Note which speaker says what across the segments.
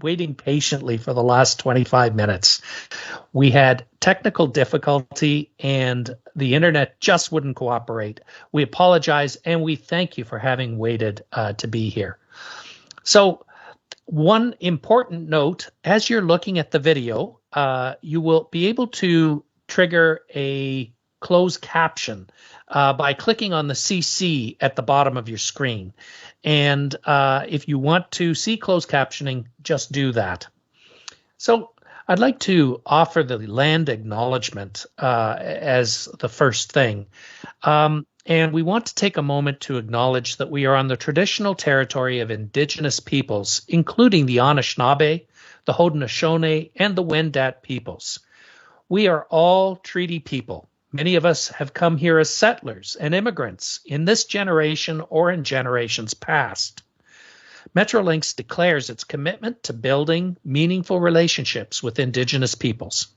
Speaker 1: waiting patiently for the last 25 minutes. We had technical difficulty and the internet just wouldn't cooperate. We apologize and we thank you for having waited to be here. So one important note, as you're looking at the video, you will be able to trigger a closed caption by clicking on the CC at the bottom of your screen. And if you want to see closed captioning, just do that. So I'd like to offer the land acknowledgement as the first thing. And we want to take a moment to acknowledge that we are on the traditional territory of Indigenous peoples, including the Anishinaabe, the Haudenosaunee, and the Wendat peoples. We are all treaty people. Many of us have come here as settlers and immigrants in this generation or in generations past. Metrolinx declares its commitment to building meaningful relationships with Indigenous peoples.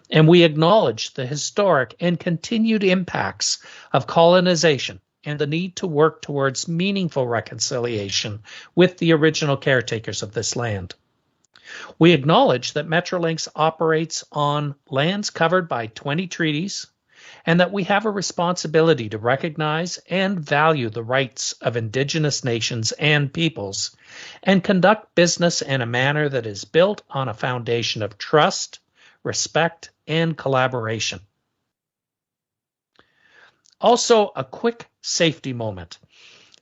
Speaker 1: And we acknowledge the historic and continued impacts of colonization and the need to work towards meaningful reconciliation with the original caretakers of this land. We acknowledge that Metrolinx operates on lands covered by 20 treaties and that we have a responsibility to recognize and value the rights of Indigenous nations and peoples and conduct business in a manner that is built on a foundation of trust, respect, and collaboration. Also, a quick safety moment.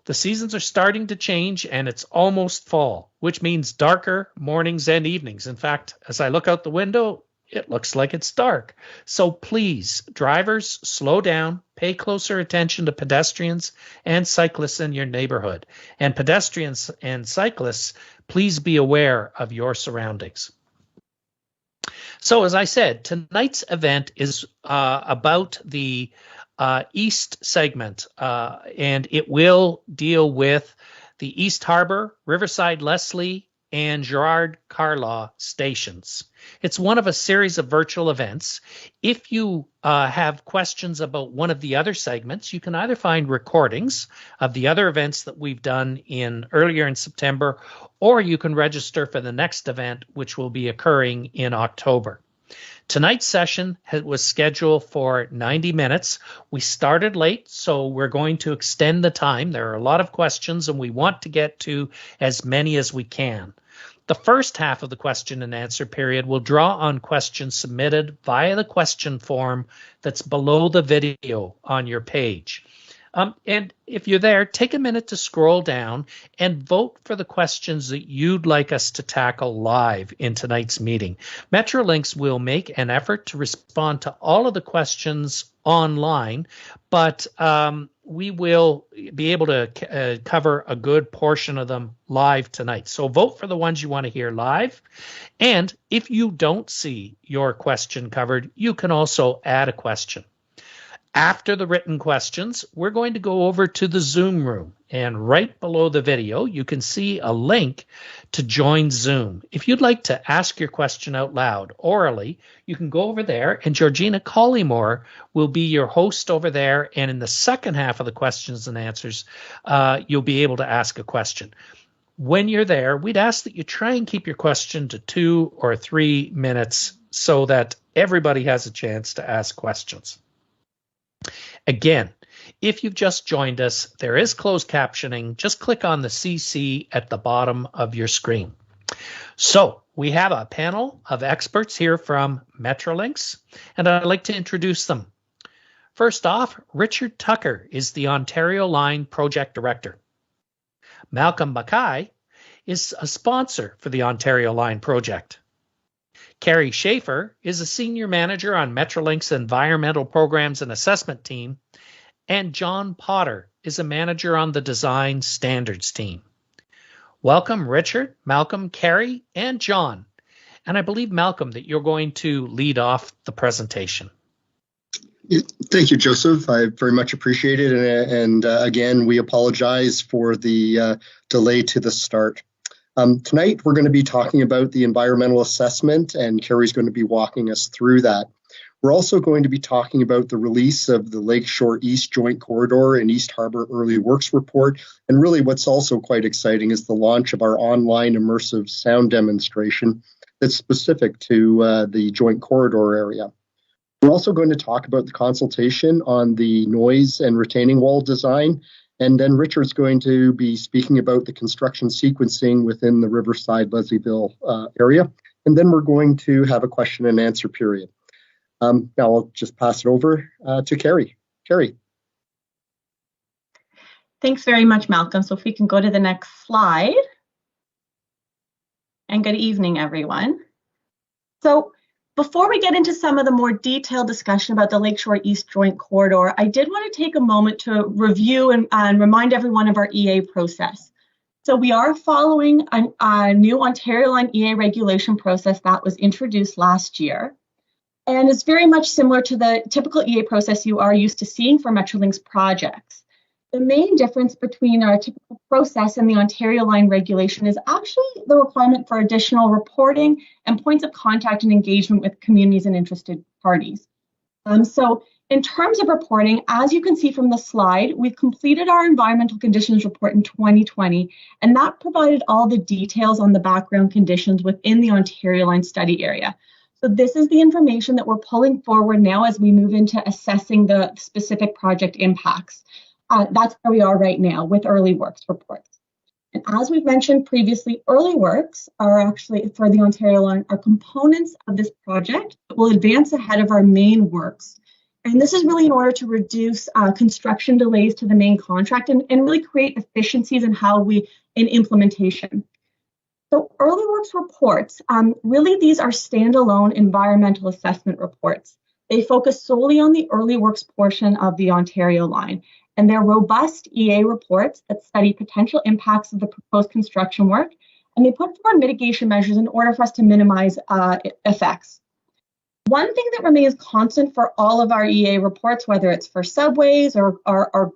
Speaker 1: The seasons are starting to change and it's almost fall, which means darker mornings and evenings. In fact, as I look out the window, it looks like it's dark. So please, drivers, slow down, pay closer attention to pedestrians and cyclists in your neighborhood. And pedestrians and cyclists, please be aware of your surroundings. So as I said, tonight's event is about the East segment, and it will deal with the East Harbor, Riverside Leslie, and Gerard Carlaw stations. It's one of a series of virtual events. If you have questions about one of the other segments, you can either find recordings of the other events that we've done earlier in September, or you can register for the next event, which will be occurring in October. Tonight's session was scheduled for 90 minutes. We started late, so we're going to extend the time. There are a lot of questions, and we want to get to as many as we can. The first half of the question and answer period will draw on questions submitted via the question form that's below the video on your page. And if you're there, take a minute to scroll down and vote for the questions that you'd like us to tackle live in tonight's meeting. Metrolinx will make an effort to respond to all of the questions online, but we will be able to cover a good portion of them live tonight. So vote for the ones you want to hear live. And if you don't see your question covered, you can also add a question. After the written questions, we're going to go over to the Zoom room, and right below the video, you can see a link to join Zoom. If you'd like to ask your question out loud orally, you can go over there, and Georgina Collymore will be your host over there, and in the second half of the questions and answers, you'll be able to ask a question. When you're there, we'd ask that you try and keep your question to 2 or 3 minutes so that everybody has a chance to ask questions. Again, if you've just joined us, there is closed captioning. Just click on the CC at the bottom of your screen. So we have a panel of experts here from Metrolinx, and I'd like to introduce them. First off, Richard Tucker is the Ontario Line Project Director. Malcolm Mackay is a sponsor for the Ontario Line Project. Carrie Schaefer is a senior manager on Metrolinx Environmental Programs and Assessment team, and John Potter is a manager on the Design Standards team. Welcome, Richard, Malcolm, Carrie, and John. And I believe, Malcolm, that you're going to lead off the presentation.
Speaker 2: Thank you, Joseph. I very much appreciate it. And again, we apologize for the delay to the start. Tonight, we're going to be talking about the environmental assessment, and Carrie's going to be walking us through that. We're also going to be talking about the release of the Lakeshore East Joint Corridor and East Harbor Early Works Report. And really what's also quite exciting is the launch of our online immersive sound demonstration that's specific to the Joint Corridor area. We're also going to talk about the consultation on the noise and retaining wall design. And then Richard's going to be speaking about the construction sequencing within the Riverside Leslieville area. And then we're going to have a question and answer period. Now I'll just pass it over to Carrie. Carrie.
Speaker 3: Thanks very much, Malcolm. So if we can go to the next slide. And good evening, everyone. So before we get into some of the more detailed discussion about the Lakeshore East Joint Corridor, I did want to take a moment to review and remind everyone of our EA process. So we are following a new Ontario Line EA regulation process that was introduced last year. And it's very much similar to the typical EA process you are used to seeing for Metrolinx projects. The main difference between our typical process and the Ontario Line regulation is actually the requirement for additional reporting and points of contact and engagement with communities and interested parties. So in terms of reporting, as you can see from the slide, we've completed our environmental conditions report in 2020, and that provided all the details on the background conditions within the Ontario Line study area. So this is the information that we're pulling forward now as we move into assessing the specific project impacts. That's where we are right now with early works reports. And as we've mentioned previously, early works are actually, for the Ontario Line, are components of this project that will advance ahead of our main works. And this is really in order to reduce construction delays to the main contract and really create efficiencies in in implementation. So early works reports, really these are standalone environmental assessment reports. They focus solely on the early works portion of the Ontario Line, and they're robust EA reports that study potential impacts of the proposed construction work, and they put forward mitigation measures in order for us to minimize effects. One thing that remains constant for all of our EA reports, whether it's for subways or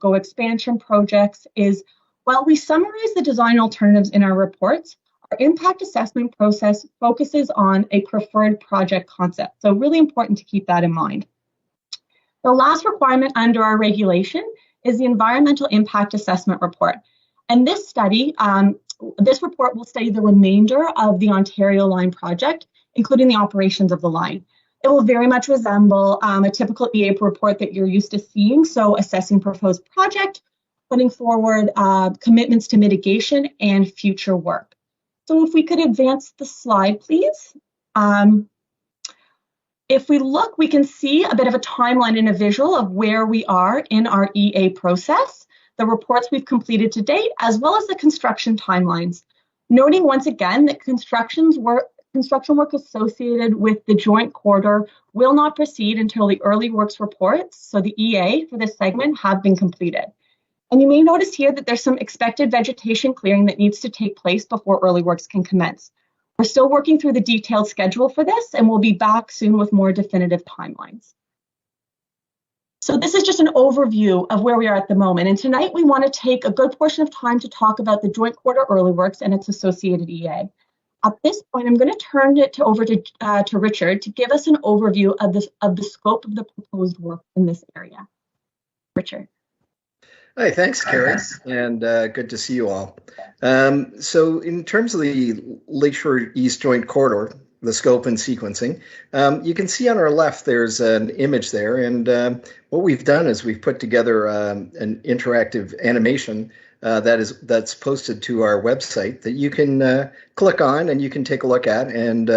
Speaker 3: GO expansion projects, is while we summarize the design alternatives in our reports, our impact assessment process focuses on a preferred project concept. So really important to keep that in mind. The last requirement under our regulation is the environmental impact assessment report. And this study, this report will study the remainder of the Ontario Line project, including the operations of the line. It will very much resemble a typical EA report that you're used to seeing. So assessing proposed project, putting forward commitments to mitigation and future work. So if we could advance the slide, please. If we look, we can see a bit of a timeline and a visual of where we are in our EA process, the reports we've completed to date, as well as the construction timelines. Noting once again that construction work associated with the joint corridor will not proceed until the early works reports, so the EA for this segment, have been completed. And you may notice here that there's some expected vegetation clearing that needs to take place before early works can commence. We're still working through the detailed schedule for this, and we'll be back soon with more definitive timelines. So this is just an overview of where we are at the moment. And tonight we want to take a good portion of time to talk about the joint corridor early works and its associated EA. At this point, I'm going to turn it over to Richard to give us an overview of the scope of the proposed work in this area. Richard.
Speaker 4: Hi, thanks, Carrie, and good to see you all. So in terms of the Lakeshore East Joint Corridor, the scope and sequencing, you can see on our left there's an image there, and what we've done is we've put together an interactive animation that's posted to our website that you can click on and you can take a look at and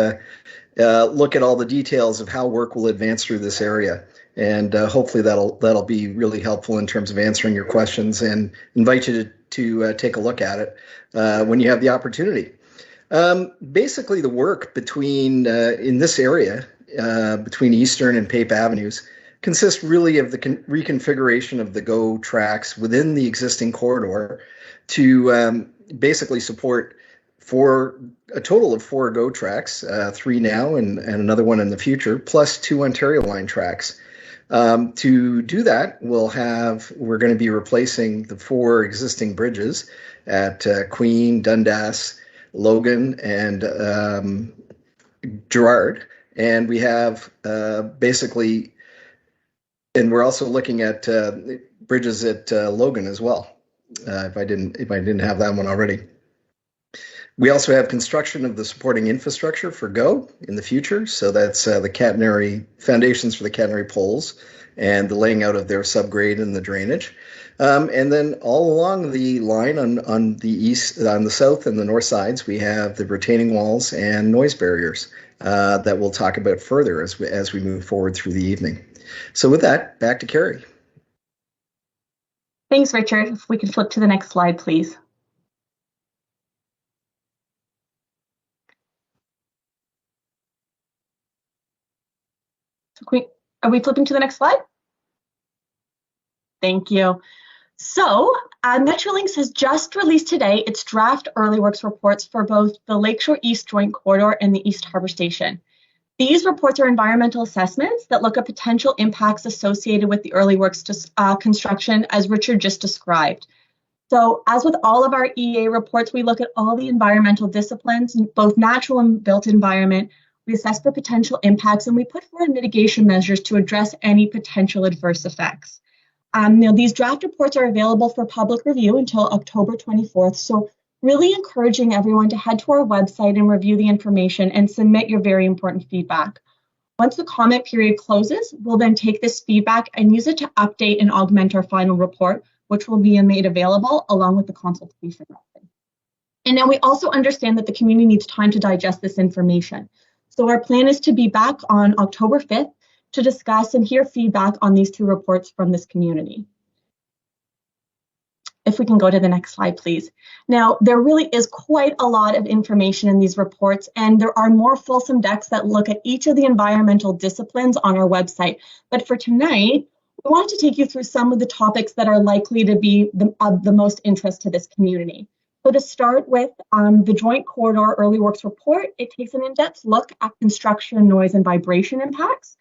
Speaker 4: look at all the details of how work will advance through this area. And hopefully that'll be really helpful in terms of answering your questions, and invite you to take a look at it when you have the opportunity. Basically, the work between in this area between Eastern and Pape Avenues consists really of the reconfiguration of the GO tracks within the existing corridor to basically support a total of 4 GO tracks, 3 now and another one in the future, plus 2 Ontario Line tracks. To do that, we're going to be replacing the 4 existing bridges at Queen, Dundas, Logan, and Gerard. And we have basically, and we're also looking at bridges at Logan as well. If I didn't have that one already. We also have construction of the supporting infrastructure for GO in the future. So that's the catenary foundations for the catenary poles and the laying out of their subgrade and the drainage. And then all along the line on the east, on the south and the north sides, we have the retaining walls and noise barriers that we'll talk about further as we move forward through the evening. So with that, back to Carrie.
Speaker 3: Thanks, Richard. If we can flip to the next slide, please. Are we flipping to the next slide? Thank you. So Metrolinx has just released today its draft early works reports for both the Lakeshore East Joint Corridor and the East Harbor Station. These reports are environmental assessments that look at potential impacts associated with the early works construction, as Richard just described. So as with all of our EA reports, we look at all the environmental disciplines, both natural and built environment. We assess for potential impacts, and we put forward mitigation measures to address any potential adverse effects. These draft reports are available for public review until October 24th, so really encouraging everyone to head to our website and review the information and submit your very important feedback. Once the comment period closes, we'll then take this feedback and use it to update and augment our final report, which will be made available along with the consultation method. And now we also understand that the community needs time to digest this information. So our plan is to be back on October 5th to discuss and hear feedback on these two reports from this community. If we can go to the next slide, please. Now, there really is quite a lot of information in these reports, and there are more fulsome decks that look at each of the environmental disciplines on our website. But for tonight, we want to take you through some of the topics that are likely to be of the most interest to this community. So to start with the Joint Corridor Early Works Report, it takes an in-depth look at construction, noise, and vibration impacts.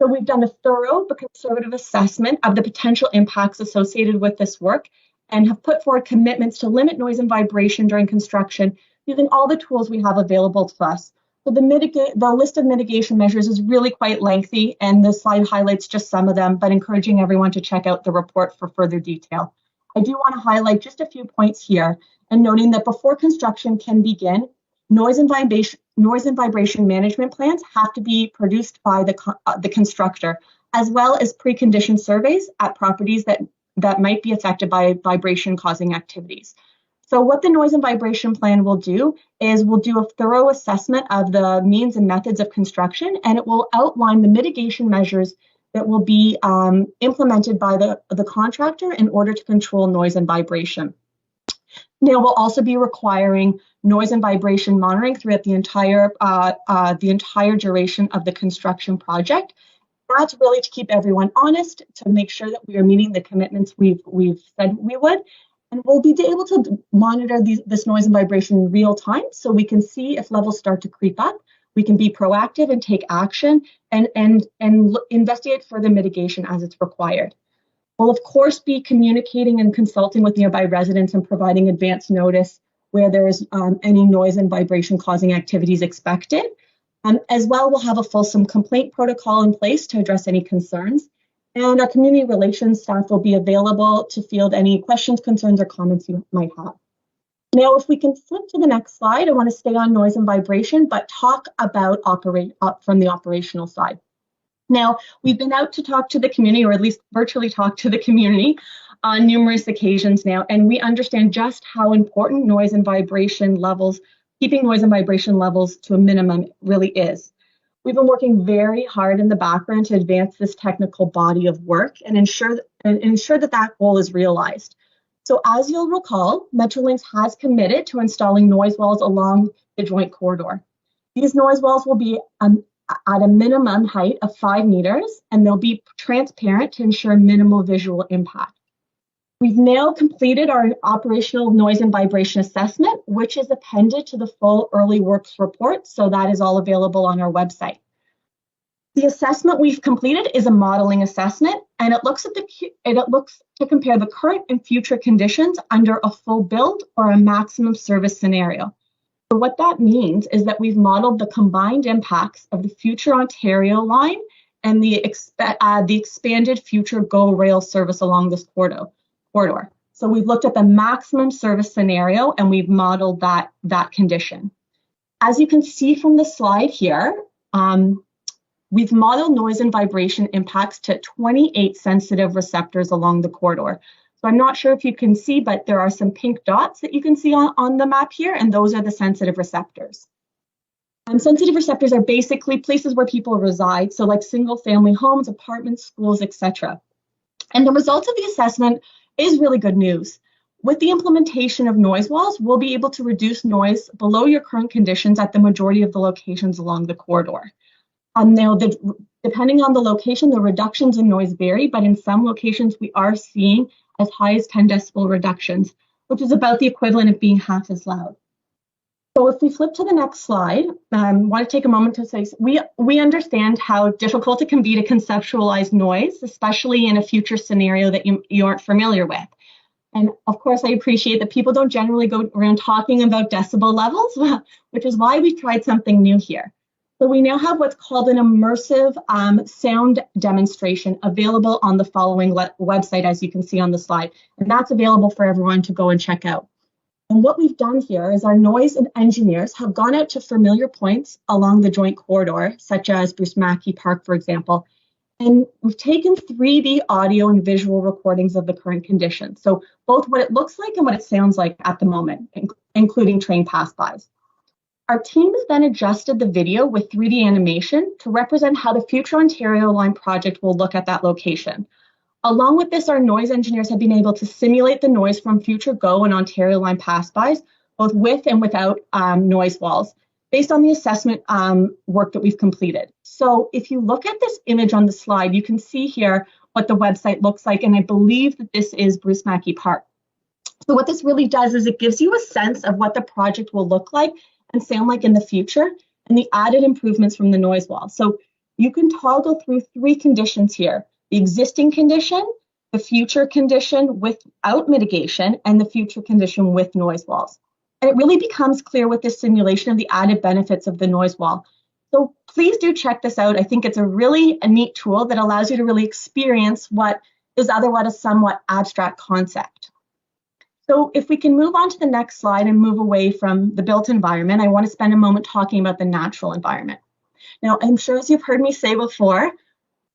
Speaker 3: So we've done a thorough but conservative assessment of the potential impacts associated with this work and have put forward commitments to limit noise and vibration during construction using all the tools we have available to us. So the list of mitigation measures is really quite lengthy, and this slide highlights just some of them, but encouraging everyone to check out the report for further detail. I do want to highlight just a few points here, and noting that before construction can begin, noise and vibration management plans have to be produced by the constructor, as well as precondition surveys at properties that might be affected by vibration-causing activities. So what the noise and vibration plan will do is we'll do a thorough assessment of the means and methods of construction, and it will outline the mitigation measures that will be implemented by the contractor in order to control noise and vibration. Now, we'll also be requiring noise and vibration monitoring throughout the entire duration of the construction project. That's really to keep everyone honest, to make sure that we are meeting the commitments we've said we would. And we'll be able to monitor this noise and vibration in real time, so we can see if levels start to creep up. We can be proactive and take action and investigate further mitigation as it's required. We'll, of course, be communicating and consulting with nearby residents and providing advance notice where there's any noise and vibration causing activities expected. As well, we'll have a fulsome complaint protocol in place to address any concerns. And our community relations staff will be available to field any questions, concerns, or comments you might have. Now, if we can flip to the next slide, I want to stay on noise and vibration, but talk about from the operational side. Now, we've been out to talk to the community, or at least virtually talk to the community on numerous occasions now, and we understand just how important noise and vibration levels, keeping noise and vibration levels to a minimum really is. We've been working very hard in the background to advance this technical body of work and ensure that goal is realized. So as you'll recall, Metrolinx has committed to installing noise walls along the joint corridor. These noise walls will be at a minimum height of 5 meters, and they'll be transparent to ensure minimal visual impact. We've now completed our operational noise and vibration assessment, which is appended to the full early works report, so that is all available on our website. The assessment we've completed is a modeling assessment, and it looks to compare the current and future conditions under a full build or a maximum service scenario. So what that means is that we've modeled the combined impacts of the future Ontario line and the expanded future GO rail service along this corridor. So we've looked at the maximum service scenario and we've modeled that condition. As you can see from the slide here, we've modeled noise and vibration impacts to 28 sensitive receptors along the corridor. So I'm not sure if you can see, but there are some pink dots that you can see on the map here, and those are the sensitive receptors. Sensitive receptors are basically places where people reside, so like single family homes, apartments, schools, etc. And the results of the assessment is really good news. With the implementation of noise walls, we'll be able to reduce noise below your current conditions at the majority of the locations along the corridor. Now, depending on the location, the reductions in noise vary, but in some locations we are seeing as high as 10 decibel reductions, which is about the equivalent of being half as loud. So if we flip to the next slide, I want to take a moment to say we understand how difficult it can be to conceptualize noise, especially in a future scenario that you aren't familiar with. And of course, I appreciate that people don't generally go around talking about decibel levels, which is why we've tried something new here. So we now have what's called an immersive sound demonstration available on the following website, as you can see on the slide. And that's available for everyone to go and check out. And what we've done here is our noise and engineers have gone out to familiar points along the joint corridor, such as Bruce Mackey Park, for example. And we've taken 3D audio and visual recordings of the current conditions. So both what it looks like and what it sounds like at the moment, including train pass-bys. Our team has then adjusted the video with 3D animation to represent how the future Ontario Line project will look at that location. Along with this, our noise engineers have been able to simulate the noise from future GO and Ontario Line pass-bys, both with and without noise walls, based on the assessment work that we've completed. So if you look at this image on the slide, you can see here what the website looks like, and I believe that this is Bruce Mackey Park. So what this really does is it gives you a sense of what the project will look like and sound like in the future, and the added improvements from the noise wall. So you can toggle through 3 conditions here: the existing condition, the future condition without mitigation, and the future condition with noise walls. And it really becomes clear with this simulation of the added benefits of the noise wall. So please do check this out. I think it's a neat tool that allows you to really experience what is otherwise a somewhat abstract concept. So if we can move on to the next slide and move away from the built environment, I want to spend a moment talking about the natural environment. Now, I'm sure as you've heard me say before,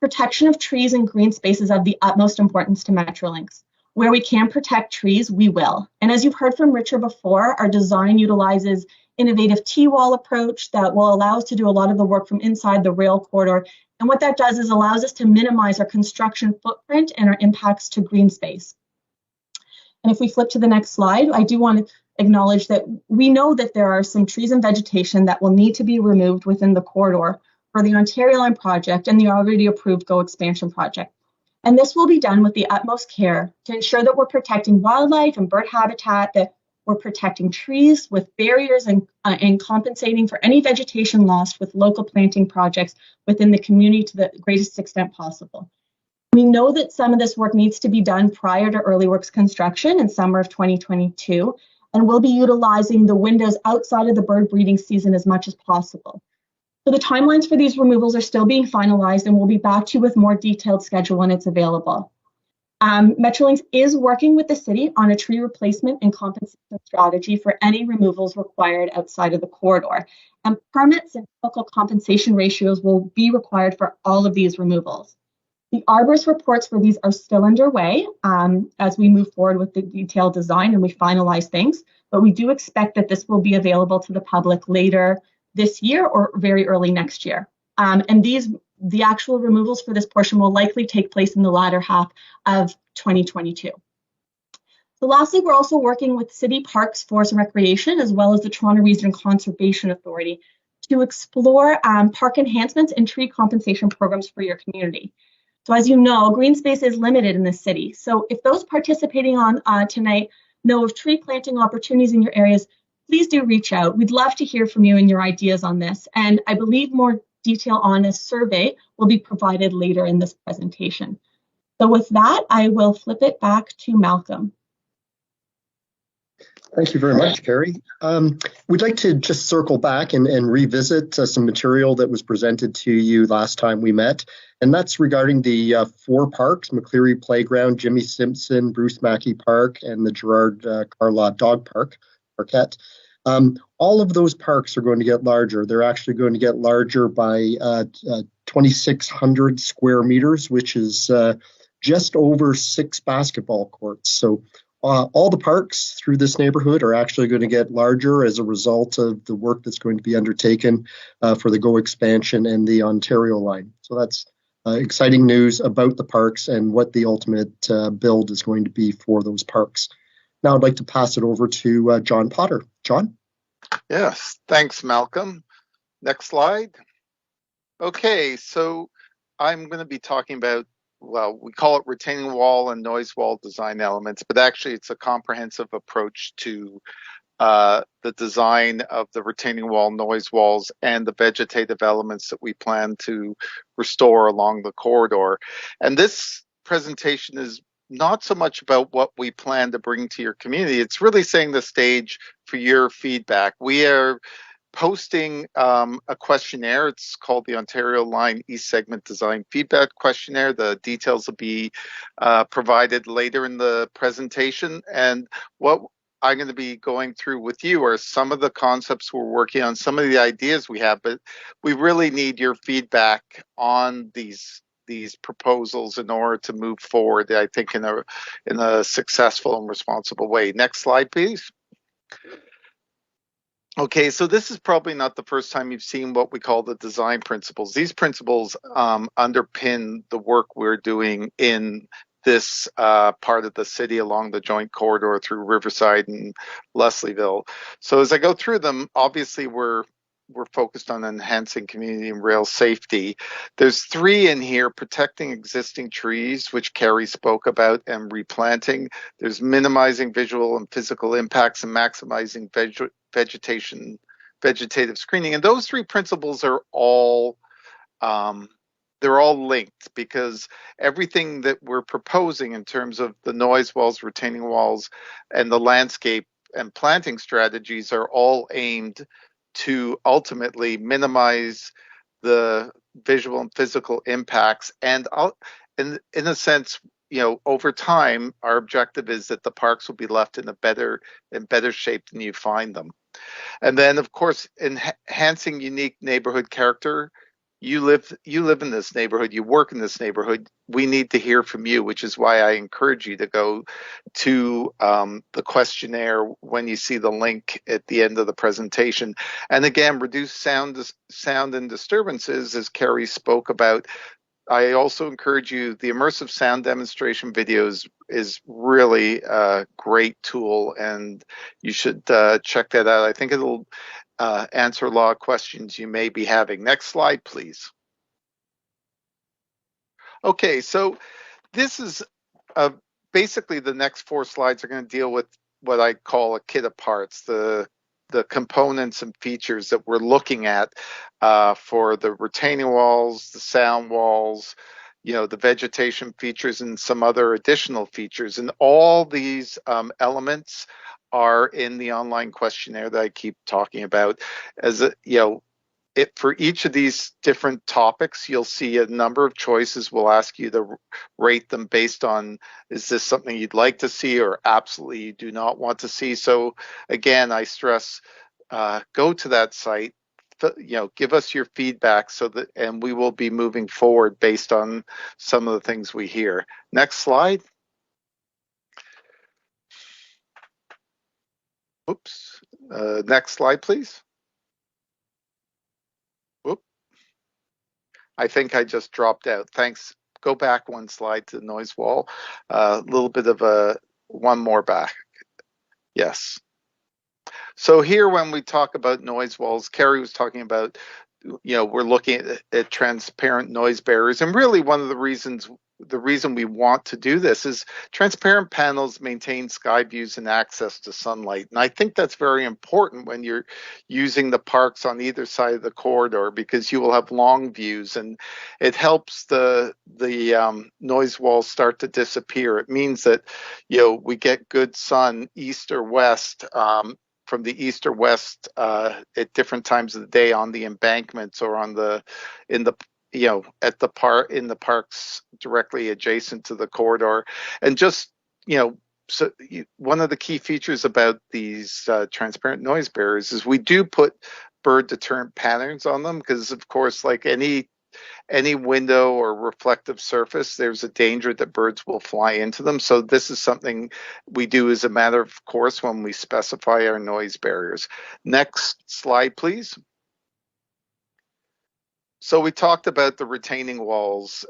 Speaker 3: protection of trees and green spaces is of the utmost importance to Metrolinx. Where we can protect trees, we will. And as you've heard from Richard before, our design utilizes innovative T-wall approach that will allow us to do a lot of the work from inside the rail corridor. And what that does is allows us to minimize our construction footprint and our impacts to green space. And if we flip to the next slide, I do want to acknowledge that we know that there are some trees and vegetation that will need to be removed within the corridor for the Ontario Line project and the already approved GO expansion project. And this will be done with the utmost care to ensure that we're protecting wildlife and bird habitat, that we're protecting trees with barriers and compensating for any vegetation lost with local planting projects within the community to the greatest extent possible. We know that some of this work needs to be done prior to early works construction in summer of 2022, and we'll be utilizing the windows outside of the bird breeding season as much as possible. So the timelines for these removals are still being finalized, and we'll be back to you with more detailed schedule when it's available. Metrolinx is working with the city on a tree replacement and compensation strategy for any removals required outside of the corridor. And permits and local compensation ratios will be required for all of these removals. The arborist reports for these are still underway as we move forward with the detailed design and we finalize things, but we do expect that this will be available to the public later this year or very early next year. And the actual removals for this portion will likely take place in the latter half of 2022. So lastly, we're also working with City Parks, Forest and Recreation, as well as the Toronto Region Conservation Authority to explore park enhancements and tree compensation programs for your community. So as you know, green space is limited in the city. So if those participating on tonight know of tree planting opportunities in your areas, please do reach out. We'd love to hear from you and your ideas on this. And I believe more detail on this survey will be provided later in this presentation. So with that, I will flip it back to Malcolm.
Speaker 2: Thank you very much, Carrie. We'd like to just circle back and revisit some material that was presented to you last time we met, and that's regarding the four parks: McCleary Playground, Jimmy Simpson, Bruce Mackey Park, and the Gerard Carlaw Dog Park, Parkette. All of those parks are going to get larger. They're actually going to get larger by 2,600 square meters, which is just over 6 basketball courts. So all the parks through this neighborhood are actually going to get larger as a result of the work that's going to be undertaken for the GO expansion and the Ontario line. So that's exciting news about the parks and what the ultimate build is going to be for those parks. Now I'd like to pass it over to John Potter. John?
Speaker 5: Yes, thanks, Malcolm. Next slide. Okay, so I'm going to be talking about, well, we call it retaining wall and noise wall design elements, but actually it's a comprehensive approach to the design of the retaining wall, noise walls, and the vegetative elements that we plan to restore along the corridor. And this presentation is not so much about what we plan to bring to your community. It's really setting the stage for your feedback. We are posting a questionnaire. It's called the Ontario Line East Segment Design Feedback Questionnaire. The details will be provided later in the presentation. And what I'm going to be going through with you are some of the concepts we're working on, some of the ideas we have, but we really need your feedback on these proposals in order to move forward, I think, in a successful and responsible way. Next slide, please. Okay, so this is probably not the first time you've seen what we call the design principles. These principles underpin the work we're doing in this part of the city along the joint corridor through Riverside and Leslieville. So as I go through them, obviously we're focused on enhancing community and rail safety. There's 3 in here: protecting existing trees, which Carrie spoke about, and replanting. There's minimizing visual and physical impacts and maximizing vegetative screening. And those 3 principles are all they're all linked, because everything that we're proposing in terms of the noise walls, retaining walls, and the landscape and planting strategies are all aimed to ultimately minimize the visual and physical impacts. And in a sense, over time, our objective is that the parks will be left in better shape than you find them. And then, of course, enhancing unique neighborhood character. You live in this neighborhood, you work in this neighborhood. We need to hear from you, which is why I encourage you to go to the questionnaire when you see the link at the end of the presentation. And again, reduce sound and disturbances, as Carrie spoke about. I also encourage you, the immersive sound demonstration videos is really a great tool, and you should check that out. I think it'll answer a lot of questions you may be having. Next slide, please. Okay, so this is basically the next 4 slides are going to deal with what I call a kit of parts, the components and features that we're looking at for the retaining walls, the sound walls, the vegetation features, and some other additional features. And all these elements are in the online questionnaire that I keep talking about. For each of these different topics, you'll see a number of choices. We'll ask you to rate them based on, is this something you'd like to see or absolutely you do not want to see? So again, I stress, go to that site, give us your feedback and we will be moving forward based on some of the things we hear. Next slide. Oops. Next slide, please. Whoop. I think I just dropped out. Thanks. Go back 1 slide to the noise wall. A little bit of one more back. Yes. So here, when we talk about noise walls, Carrie was talking about, we're looking at transparent noise barriers. And really one of the reasons the reason we want to do this is transparent panels maintain sky views and access to sunlight. And I think that's very important when you're using the parks on either side of the corridor, because you will have long views, and it helps the noise walls start to disappear. It means that, we get good sun east or west, from the east or west at different times of the day on the embankments or in the in the parks directly adjacent to the corridor. And just, so one of the key features about these transparent noise barriers is we do put bird deterrent patterns on them, because of course, like any window or reflective surface, there's a danger that birds will fly into them. So this is something we do as a matter of course when we specify our noise barriers. Next slide, please. So we talked about the retaining walls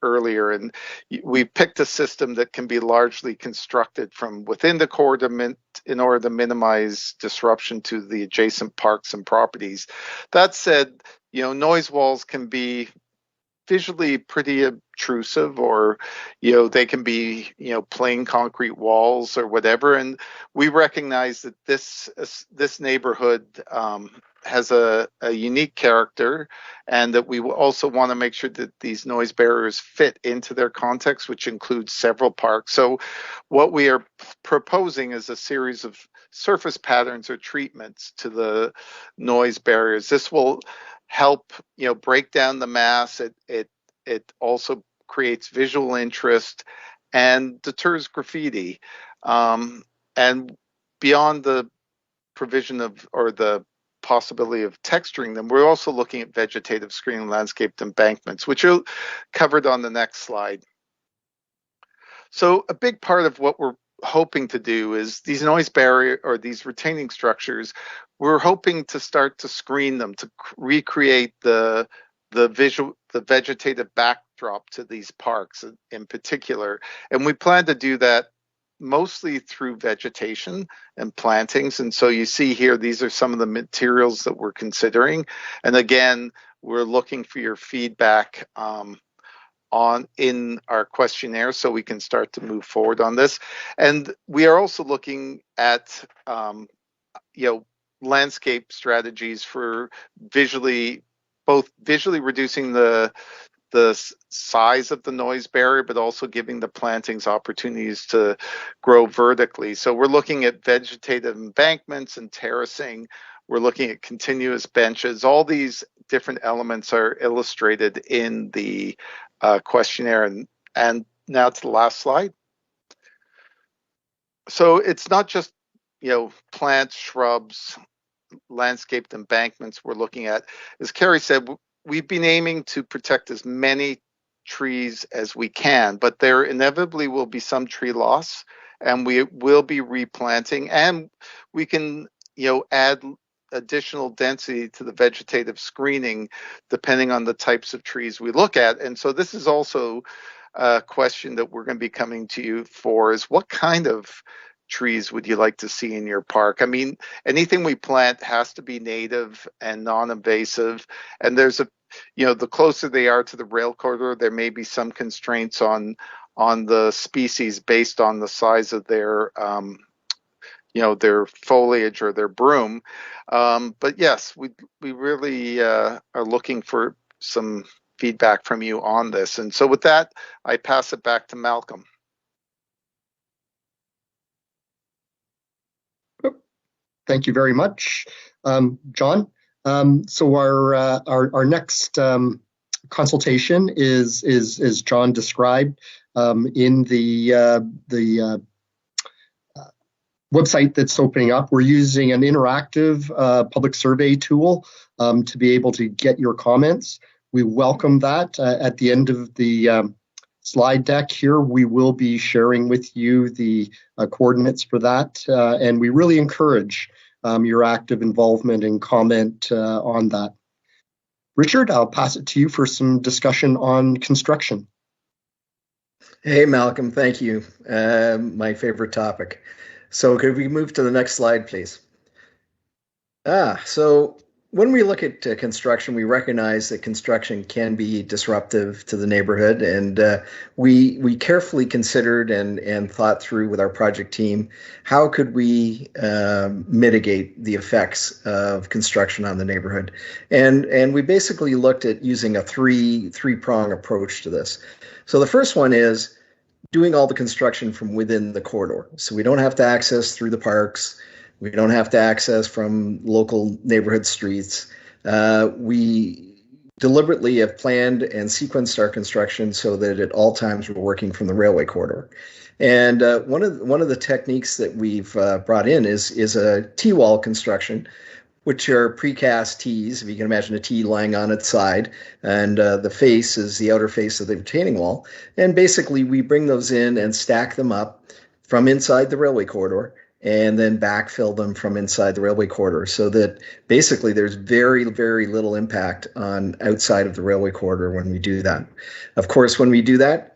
Speaker 5: earlier, and we picked a system that can be largely constructed from within the corridor in order to minimize disruption to the adjacent parks and properties. That said, noise walls can be visually pretty obtrusive, or they can be plain concrete walls or whatever. And we recognize that this neighborhood has a unique character, and that we also want to make sure that these noise barriers fit into their context, which includes several parks. So what we are proposing is a series of surface patterns or treatments to the noise barriers. This will help break down the mass. It also creates visual interest and deters graffiti. And beyond the provision of, or the possibility of texturing them, we're also looking at vegetative screening, landscaped embankments, which are covered on the next slide. So a big part of what we're hoping to do is these noise barrier or these retaining structures, we're hoping to start to screen them, to recreate the vegetative backdrop to these parks in particular. And we plan to do that mostly through vegetation and plantings. And so you see here, these are some of the materials that we're considering. And again, we're looking for your feedback in our questionnaire so we can start to move forward on this. And we are also looking at landscape strategies for both visually reducing the size of the noise barrier, but also giving the plantings opportunities to grow vertically. So we're looking at vegetative embankments and terracing. We're looking at continuous benches. All these different elements are illustrated in the questionnaire. And now to the last slide. So it's not just, plants, shrubs, landscaped embankments we're looking at. As Carrie said, we've been aiming to protect as many trees as we can, but there inevitably will be some tree loss, and we will be replanting, and we can, add additional density to the vegetative screening depending on the types of trees we look at. And so this is also a question that we're going to be coming to you for, is what kind of trees would you like to see in your park? I mean, anything we plant has to be native and non-invasive. And there's the closer they are to the rail corridor, there may be some constraints on the species based on the size of their their foliage or their broom. But yes, we really are looking for some feedback from you on this. And so with that, I pass it back to Malcolm.
Speaker 2: Thank you very much, John. So our next consultation is as John described in the website that's opening up. We're using an interactive public survey tool to be able to get your comments. We welcome that. At the end of the slide deck here, we will be sharing with you the coordinates for that, and we really encourage your active involvement and comment on that. Richard, I'll pass it to you for some discussion on construction.
Speaker 4: Hey, Malcolm, thank you. My favorite topic. So could we move to the next slide, please? So when we look at construction, we recognize that construction can be disruptive to the neighborhood, and we carefully considered and thought through with our project team how could we mitigate the effects of construction on the neighborhood, and we basically looked at using a three-prong approach to this. So the first one is doing all the construction from within the corridor, so we don't have to access through the parks. We don't have to access from local neighborhood streets. We deliberately have planned and sequenced our construction so that at all times we're working from the railway corridor. And one of the techniques that we've brought in is a T-wall construction, which are precast T's. If you can imagine a T lying on its side, and the face is the outer face of the retaining wall. And basically, we bring those in and stack them up from inside the railway corridor, and then backfill them from inside the railway corridor, so that basically there's very, very little impact on outside of the railway corridor when we do that. Of course, when we do that,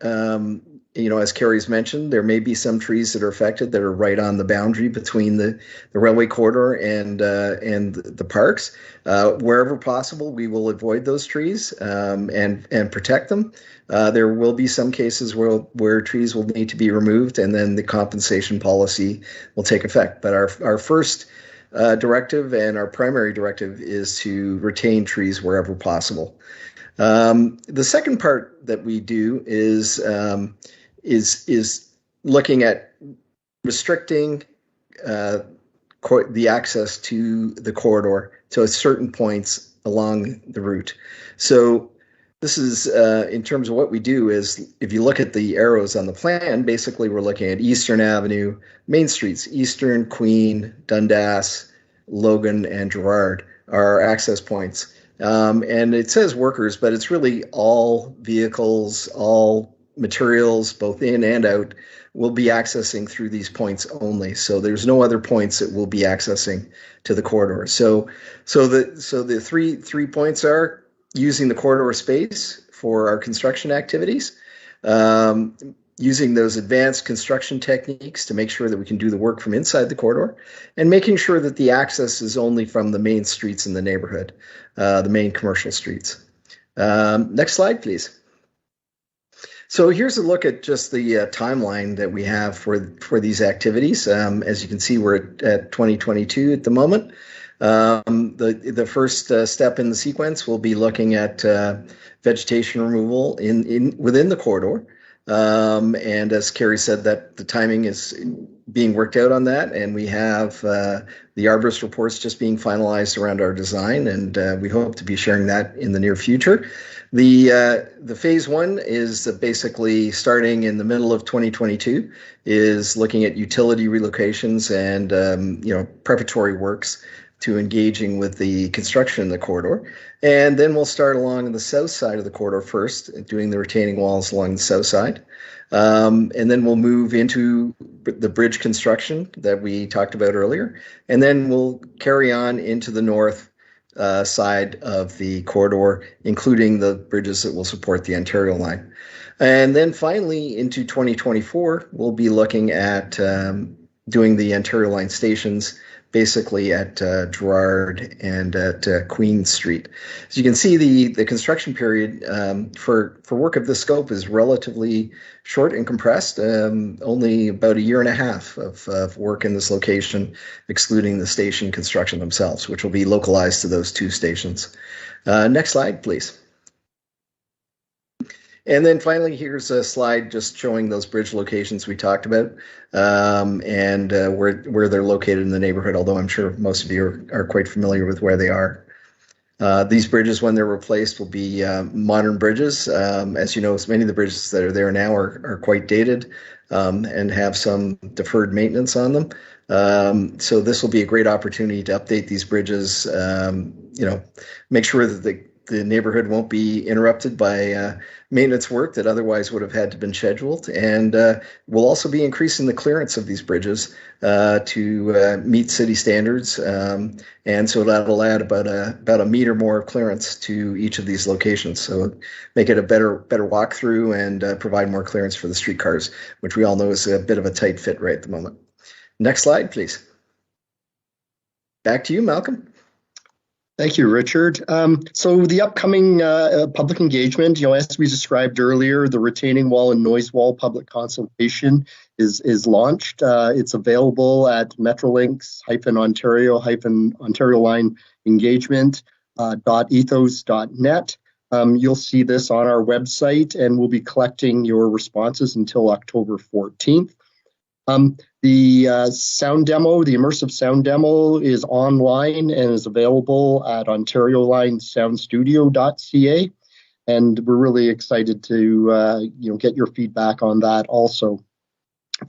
Speaker 4: as Carrie's mentioned, there may be some trees that are affected that are right on the boundary between the railway corridor and the parks. Wherever possible, we will avoid those trees and protect them. There will be some cases where trees will need to be removed, and then the compensation policy will take effect. But our first directive and our primary directive is to retain trees wherever possible. The second part that we do is looking at restricting the access to the corridor to certain points along the route. So this is, in terms of what we do, is if you look at the arrows on the plan, basically we're looking at Eastern Avenue, main streets, Eastern, Queen, Dundas, Logan, and Gerrard are access points. And it says workers, but it's really all vehicles, all materials, both in and out, will be accessing through these points only. So there's no other points that will be accessing to the corridor. So the three points are using the corridor space for our construction activities, using those advanced construction techniques to make sure that we can do the work from inside the corridor, and making sure that the access is only from the main streets in the neighborhood, the main commercial streets. Next slide, please. So here's a look at just the timeline that we have for these activities. As you can see, we're at 2022 at the moment. The first step in the sequence will be looking at vegetation removal within the corridor. And as Carrie said, that the timing is being worked out on that, and we have the arborist reports just being finalized around our design, and we hope to be sharing that in the near future. The phase one is basically starting in the middle of 2022, is looking at utility relocations and preparatory works to engaging with the construction in the corridor. And then we'll start along the south side of the corridor first, doing the retaining walls along the south side. And then we'll move into the bridge construction that we talked about earlier. And then we'll carry on into the north side of the corridor, including the bridges that will support the Ontario line. And then finally, into 2024, we'll be looking at doing the Ontario line stations, basically at Gerrard and at Queen Street. As you can see, the construction period for work of this scope is relatively short and compressed, only about a year and a half of work in this location, excluding the station construction themselves, which will be localized to those two stations. Next slide, please. And then finally, here's a slide just showing those bridge locations we talked about, and where they're located in the neighborhood, although I'm sure most of you are quite familiar with where they are. These bridges, when they're replaced, will be modern bridges. As you know, many of the bridges that are there now are quite dated and have some deferred maintenance on them. So this will be a great opportunity to update these bridges, make sure that the neighborhood won't be interrupted by maintenance work that otherwise would have had to been scheduled. And we'll also be increasing the clearance of these bridges to meet city standards. And so that'll add about a meter more of clearance to each of these locations. So make it a better walkthrough and provide more clearance for the streetcars, which we all know is a bit of a tight fit right at the moment. Next slide, please. Back to you, Malcolm.
Speaker 2: Thank you, Richard. So the upcoming public engagement, as we described earlier, the retaining wall and noise wall public consultation is launched. It's available at Metrolinx-Ontario line engagement .ethos.net. You'll see this on our website, and we'll be collecting your responses until October 14th. The sound demo, the immersive sound demo, is online and is available at OntarioLineSoundStudio.ca, and we're really excited to get your feedback on that also.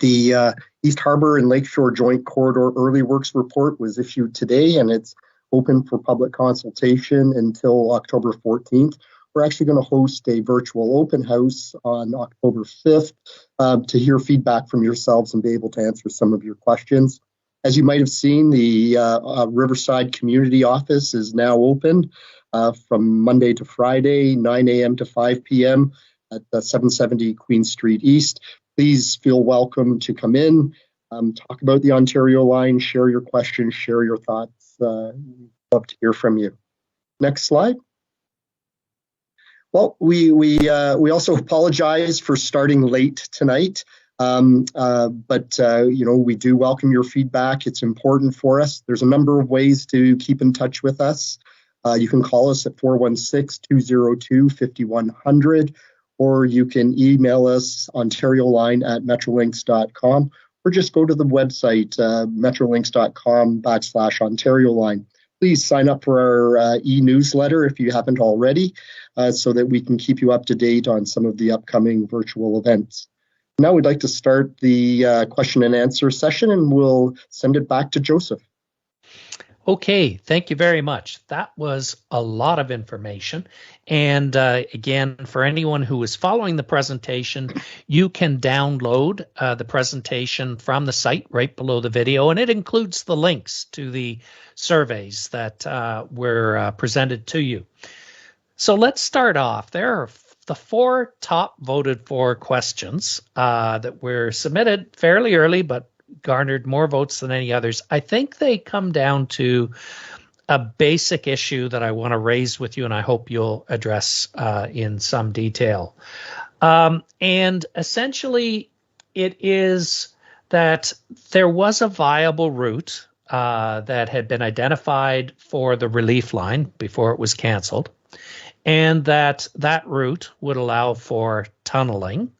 Speaker 2: The East Harbour and Lakeshore Joint Corridor Early Works Report was issued today, and it's open for public consultation until October 14th. We're actually going to host a virtual open house on October 5th to hear feedback from yourselves and be able to answer some of your questions. As you might have seen, the Riverside Community Office is now open from Monday to Friday, 9 a.m. to 5 p.m. at 770 Queen Street East. Please feel welcome to come in, talk about the Ontario line, share your questions, share your thoughts. We'd love to hear from you. Next slide. Well, we also apologize for starting late tonight, but we do welcome your feedback. It's important for us. There's a number of ways to keep in touch with us. You can call us at 416-202-5100, or you can email us ontarioline@metrolinx.com, or just go to the website, metrolinx.com/OntarioLine. Please sign up for our e-newsletter if you haven't already, so that we can keep you up to date on some of the upcoming virtual events. Now we'd like to start the question and answer session, and we'll send it back to Joseph.
Speaker 1: Okay, thank you very much. That was a lot of information. And again, for anyone who is following the presentation, you can download the presentation from the site right below the video, and it includes the links to the surveys that were presented to you. So let's start off. There are the 4 top voted for questions that were submitted fairly early, but garnered more votes than any others. I think they come down to a basic issue that I want to raise with you, and I hope you'll address in some detail. And essentially, it is that there was a viable route that had been identified for the relief line before it was canceled, and that route would allow for tunneling,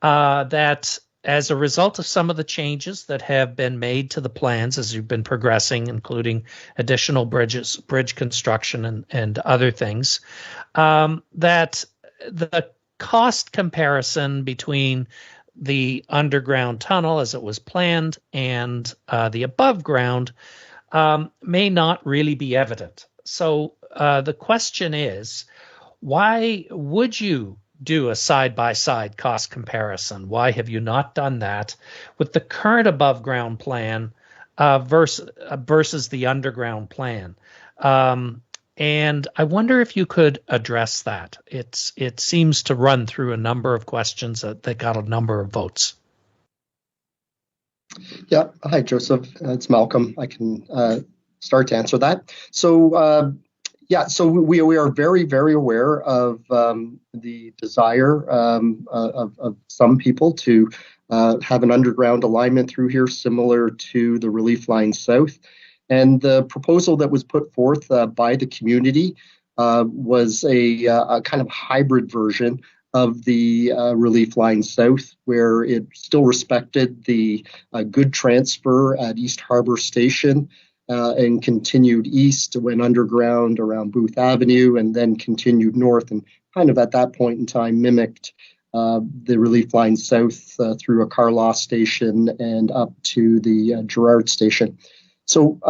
Speaker 1: that as a result of some of the changes that have been made to the plans as you've been progressing, including additional bridge construction and other things, that the cost comparison between the underground tunnel as it was planned and the above ground may not really be evident. So the question is, why would you do a side-by-side cost comparison? Why have you not done that with the current above-ground plan versus the underground plan? And I wonder if you could address that. It seems to run through a number of questions that got a number of votes.
Speaker 2: Yeah. Hi, Joseph. It's Malcolm. I can start to answer that. So we are very, very aware of the desire of some people to have an underground alignment through here, similar to the Relief Line South. And the proposal that was put forth by the community was a kind of hybrid version of the Relief Line South, where it still respected the good transfer at East Harbour Station, and continued east, went underground around Booth Avenue, and then continued north, and kind of at that point in time mimicked the Relief Line South through a car loss station and up to the Gerrard Station. So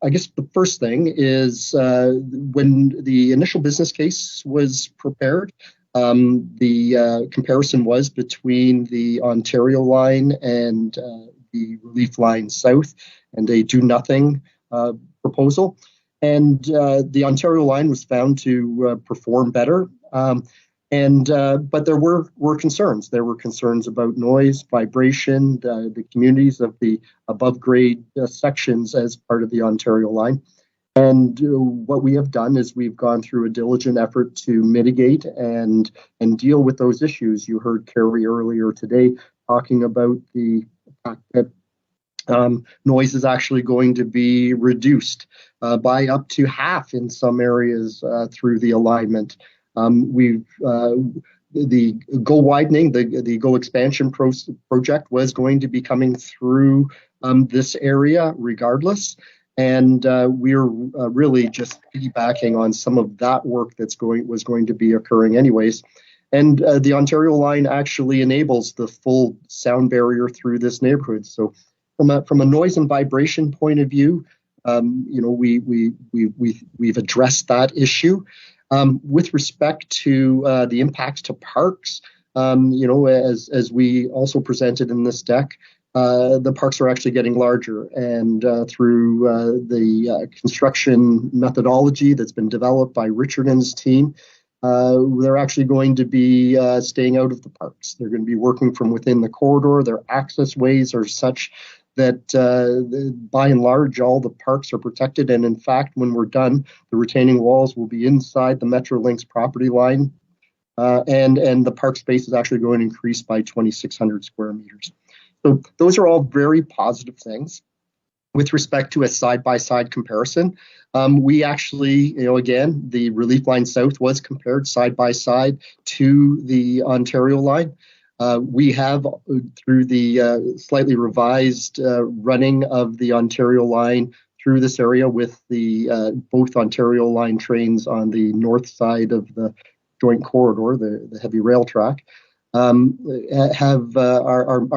Speaker 2: I guess the first thing is when the initial business case was prepared, the comparison was between the Ontario line and the Relief Line South, and a do-nothing proposal. And the Ontario line was found to perform better. But there were concerns. There were concerns about noise, vibration, the communities of the above grade sections as part of the Ontario line. And what we have done is we've gone through a diligent effort to mitigate and deal with those issues. You heard Carrie earlier today talking about the fact that noise is actually going to be reduced by up to half in some areas through the alignment. The GO widening, the GO expansion project was going to be coming through this area regardless. And we're really just piggybacking on some of that work was going to be occurring anyways. And the Ontario line actually enables the full sound barrier through this neighborhood. So from a noise and vibration point of view, we've addressed that issue. With respect to the impacts to parks, as we also presented in this deck, the parks are actually getting larger, and through the construction methodology that's been developed by Richard and his team, they're actually going to be staying out of the parks. They're going to be working from within the corridor. Their access ways are such that by and large, all the parks are protected. And in fact, when we're done, the retaining walls will be inside the Metrolinx property line. And the park space is actually going to increase by 2,600 square meters. So those are all very positive things. With respect to a side-by-side comparison, we actually, again, the Relief Line South was compared side-by-side to the Ontario line. We have, through the slightly revised running of the Ontario line through this area with the both Ontario line trains on the north side of the joint corridor, the heavy rail track, are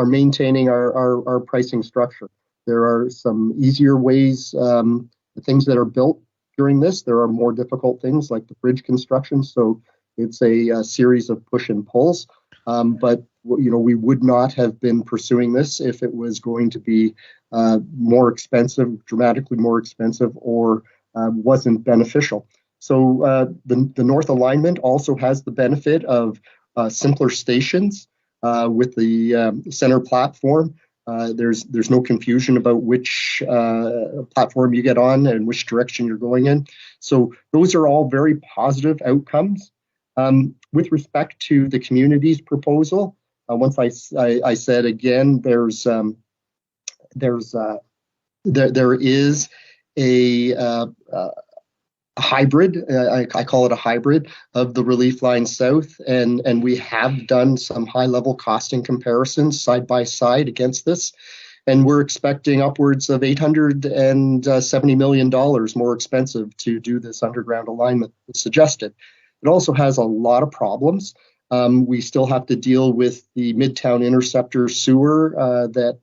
Speaker 2: maintaining our pricing structure. There are some easier ways, the things that are built during this. There are more difficult things like the bridge construction. So it's a series of push and pulls. But we would not have been pursuing this if it was going to be more expensive, dramatically more expensive, or wasn't beneficial. So the North alignment also has the benefit of simpler stations with the center platform. There's no confusion about which platform you get on and which direction you're going in. So those are all very positive outcomes. With respect to the community's proposal, once I said again, there is a hybrid. I call it a hybrid of the Relief Line South, and we have done some high-level costing comparisons side by side against this, and we're expecting upwards of $870 million more expensive to do this underground alignment that's suggested. It also has a lot of problems. We still have to deal with the Midtown Interceptor sewer that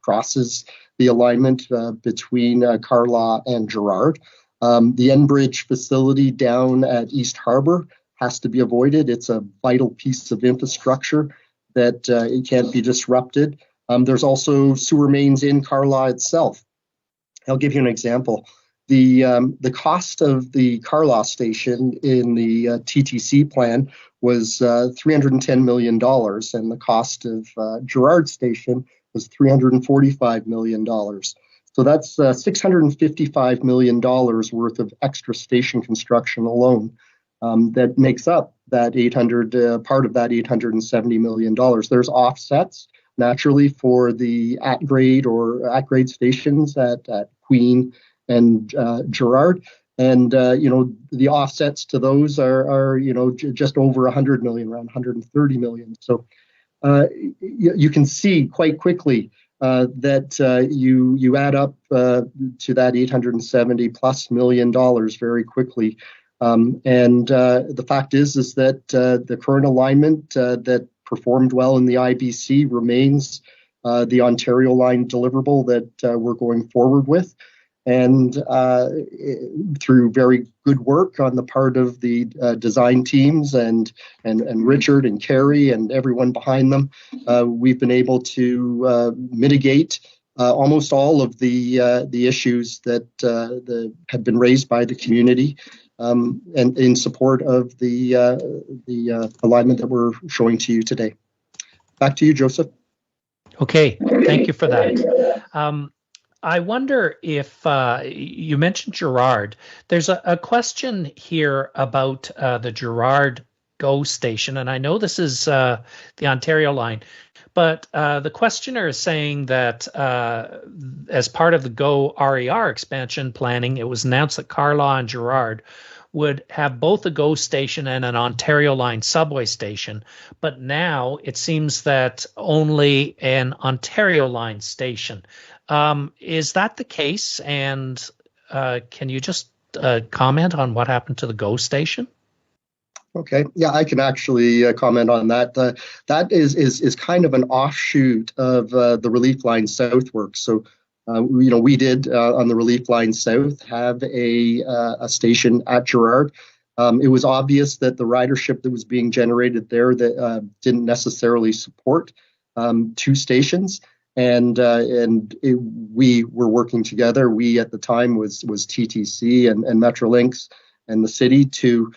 Speaker 2: crosses the alignment between Carlaw and Gerrard. The Enbridge facility down at East Harbour has to be avoided. It's a vital piece of infrastructure that it can't be disrupted. There's also sewer mains in Carlaw itself. I'll give you an example. The cost of the Carlaw station in the TTC plan was $310 million, and the cost of Gerrard station was $345 million. So that's $655 million worth of extra station construction alone that makes up that part of that $870 million. There's offsets naturally for the at-grade stations at Queen and Gerrard, and the offsets to those are just over 100 million, around 130 million. So you can see quite quickly that you add up to that 870 plus million dollars very quickly. And the fact is that the current alignment that performed well in the IBC remains the Ontario line deliverable that we're going forward with. And through very good work on the part of the design teams and Richard and Carrie and everyone behind them, we've been able to mitigate almost all of the issues that have been raised by the community, and in support of the alignment that we're showing to you today. Back to you, Joseph.
Speaker 1: Okay, thank you for that. I wonder if you mentioned Gerard. There's a question here about the Gerard GO station, and I know this is the Ontario line, but the questioner is saying that as part of the GO RER expansion planning, it was announced that Carlaw and Gerard would have both a GO station and an Ontario line subway station, but now it seems that only an Ontario line station. Is that the case? And can you just comment on what happened to the GO station?
Speaker 2: Okay, yeah, I can actually comment on that. That is kind of an offshoot of the Relief Line South work. So, we did on the Relief Line South have a station at Gerard. It was obvious that the ridership that was being generated there that didn't necessarily support two stations, and we were working together. We at the time was TTC and Metrolinx and the city to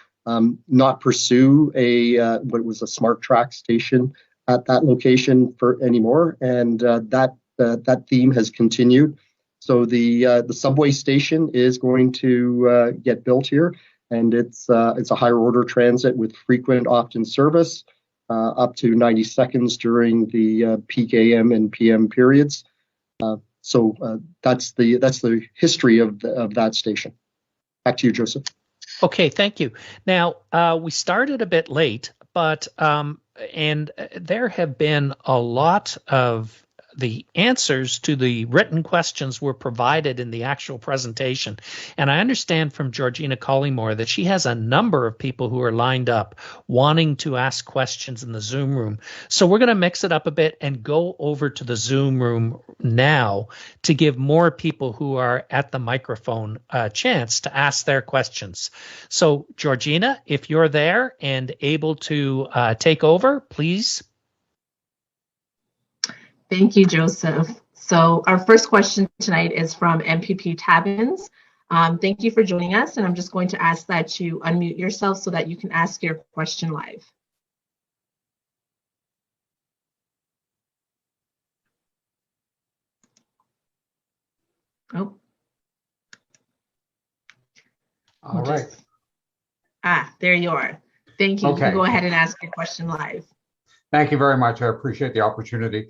Speaker 2: not pursue what was a smart track station at that location for anymore, and that theme has continued. So the subway station is going to get built here, and it's a higher order transit with frequent opt-in service up to 90 seconds during the peak AM and PM periods. So that's the history of that station. Back to you, Joseph.
Speaker 1: Okay, thank you. Now, we started a bit late, but and there have been a lot of the answers to the written questions were provided in the actual presentation. And I understand from Georgina Collymore that she has a number of people who are lined up wanting to ask questions in the Zoom room. So we're going to mix it up a bit and go over to the Zoom room now to give more people who are at the microphone a chance to ask their questions. So Georgina, if you're there and able to take over, please.
Speaker 6: Thank you, Joseph. So our first question tonight is from MPP Tabbins. Thank you for joining us, and I'm just going to ask that you unmute yourself so that you can ask your question live. Oh.
Speaker 7: All right.
Speaker 6: There you are. Thank you.
Speaker 7: Okay.
Speaker 6: You can go ahead and ask your question live.
Speaker 7: Thank you very much. I appreciate the opportunity.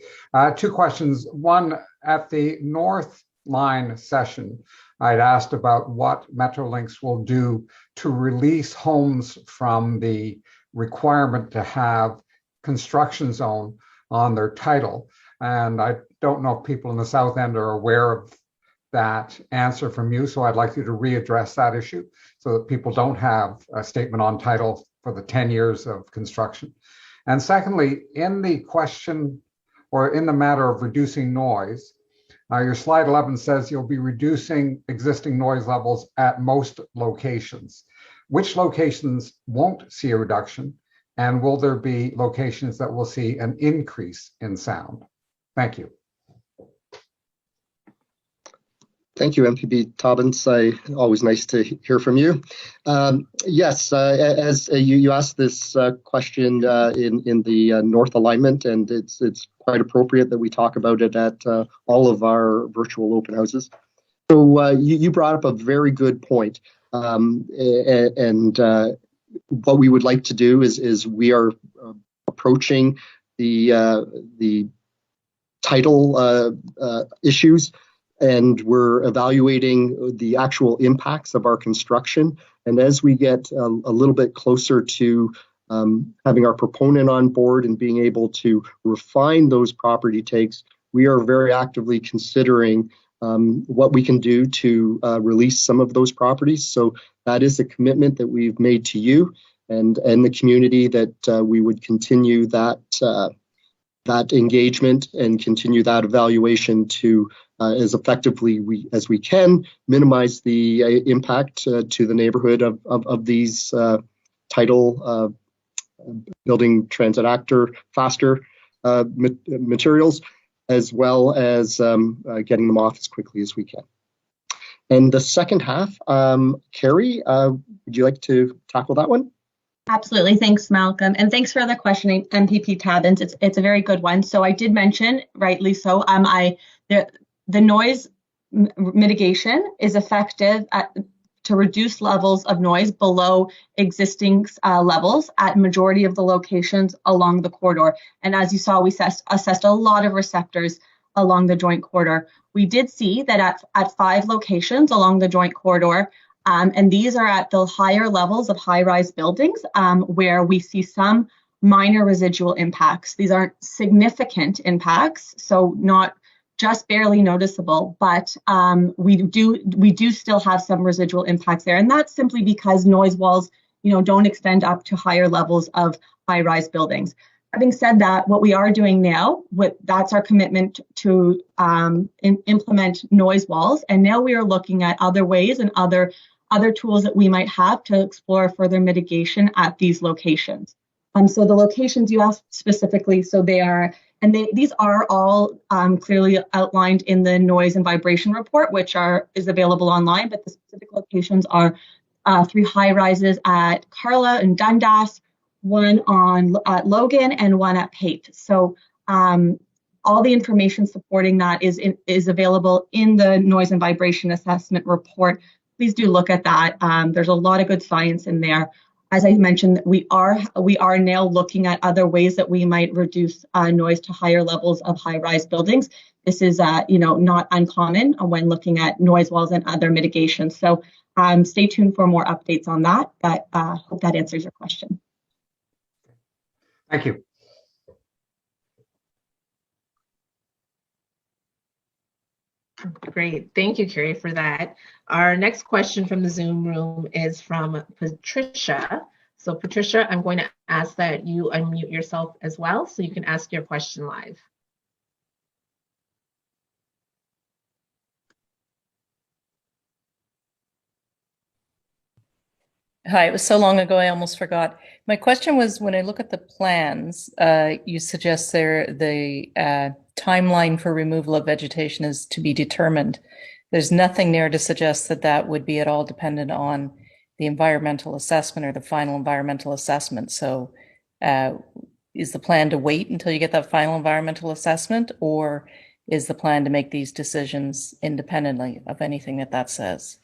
Speaker 7: Two questions. One, at the North Line session, I'd asked about what Metrolinx will do to release homes from the requirement to have construction zone on their title. And I don't know if people in the South End are aware of that answer from you, so I'd like you to readdress that issue so that people don't have a statement on title for the 10 years of construction. And secondly, in the question or in the matter of reducing noise, your slide 11 says you'll be reducing existing noise levels at most locations. Which locations won't see a reduction? And will there be locations that will see an increase in sound? Thank you.
Speaker 2: Thank you, MPP Tabbins. Always nice to hear from you. Yes, as you asked this question in the North Alignment, and it's quite appropriate that we talk about it at all of our virtual open houses. So you brought up a very good point, and what we would like to do is we are approaching the title issues, and we're evaluating the actual impacts of our construction. And as we get a little bit closer to having our proponent on board and being able to refine those property takes, we are very actively considering what we can do to release some of those properties. So that is a commitment that we've made to you and the community, that we would continue that engagement and continue that evaluation to as effectively as we can minimize the impact to the neighborhood of these title building transit actor faster materials, as well as getting them off as quickly as we can. And the second half, Carrie, would you like to tackle that one?
Speaker 3: Absolutely. Thanks, Malcolm. And thanks for the question, MPP Tabbins. It's a very good one. So I did mention, rightly so, the noise mitigation is effective to reduce levels of noise below existing levels at majority of the locations along the corridor. And as you saw, we assessed a lot of receptors along the joint corridor. We did see that at 5 locations along the joint corridor, and these are at the higher levels of high-rise buildings, where we see some minor residual impacts. These aren't significant impacts, so not just barely noticeable, but we do still have some residual impacts there, and that's simply because noise walls, don't extend up to higher levels of high-rise buildings. Having said that, what we are doing now, that's our commitment to implement noise walls, and now we are looking at other ways and other tools that we might have to explore further mitigation at these locations. So the locations you asked specifically, so these are all clearly outlined in the noise and vibration report, which is available online, but the specific locations are 3 high rises at Carla and Dundas, 1 at Logan, and 1 at Pape. So all the information supporting that is available in the noise and vibration assessment report. Please do look at that. There's a lot of good science in there. As I mentioned, we are now looking at other ways that we might reduce noise to higher levels of high-rise buildings. This is, not uncommon when looking at noise walls and other mitigations. So stay tuned for more updates on that. But hope that answers your question.
Speaker 7: Thank you.
Speaker 6: Great. Thank you, Carrie, for that. Our next question from the Zoom room is from Patricia. So Patricia, I'm going to ask that you unmute yourself as well so you can ask your question live.
Speaker 8: Hi, it was so long ago I almost forgot. My question was, when I look at the plans, you suggest the timeline for removal of vegetation is to be determined. There's nothing there to suggest that would be at all dependent on the environmental assessment or the final environmental assessment. So is the plan to wait until you get that final environmental assessment, or is the plan to make these decisions independently of anything that says?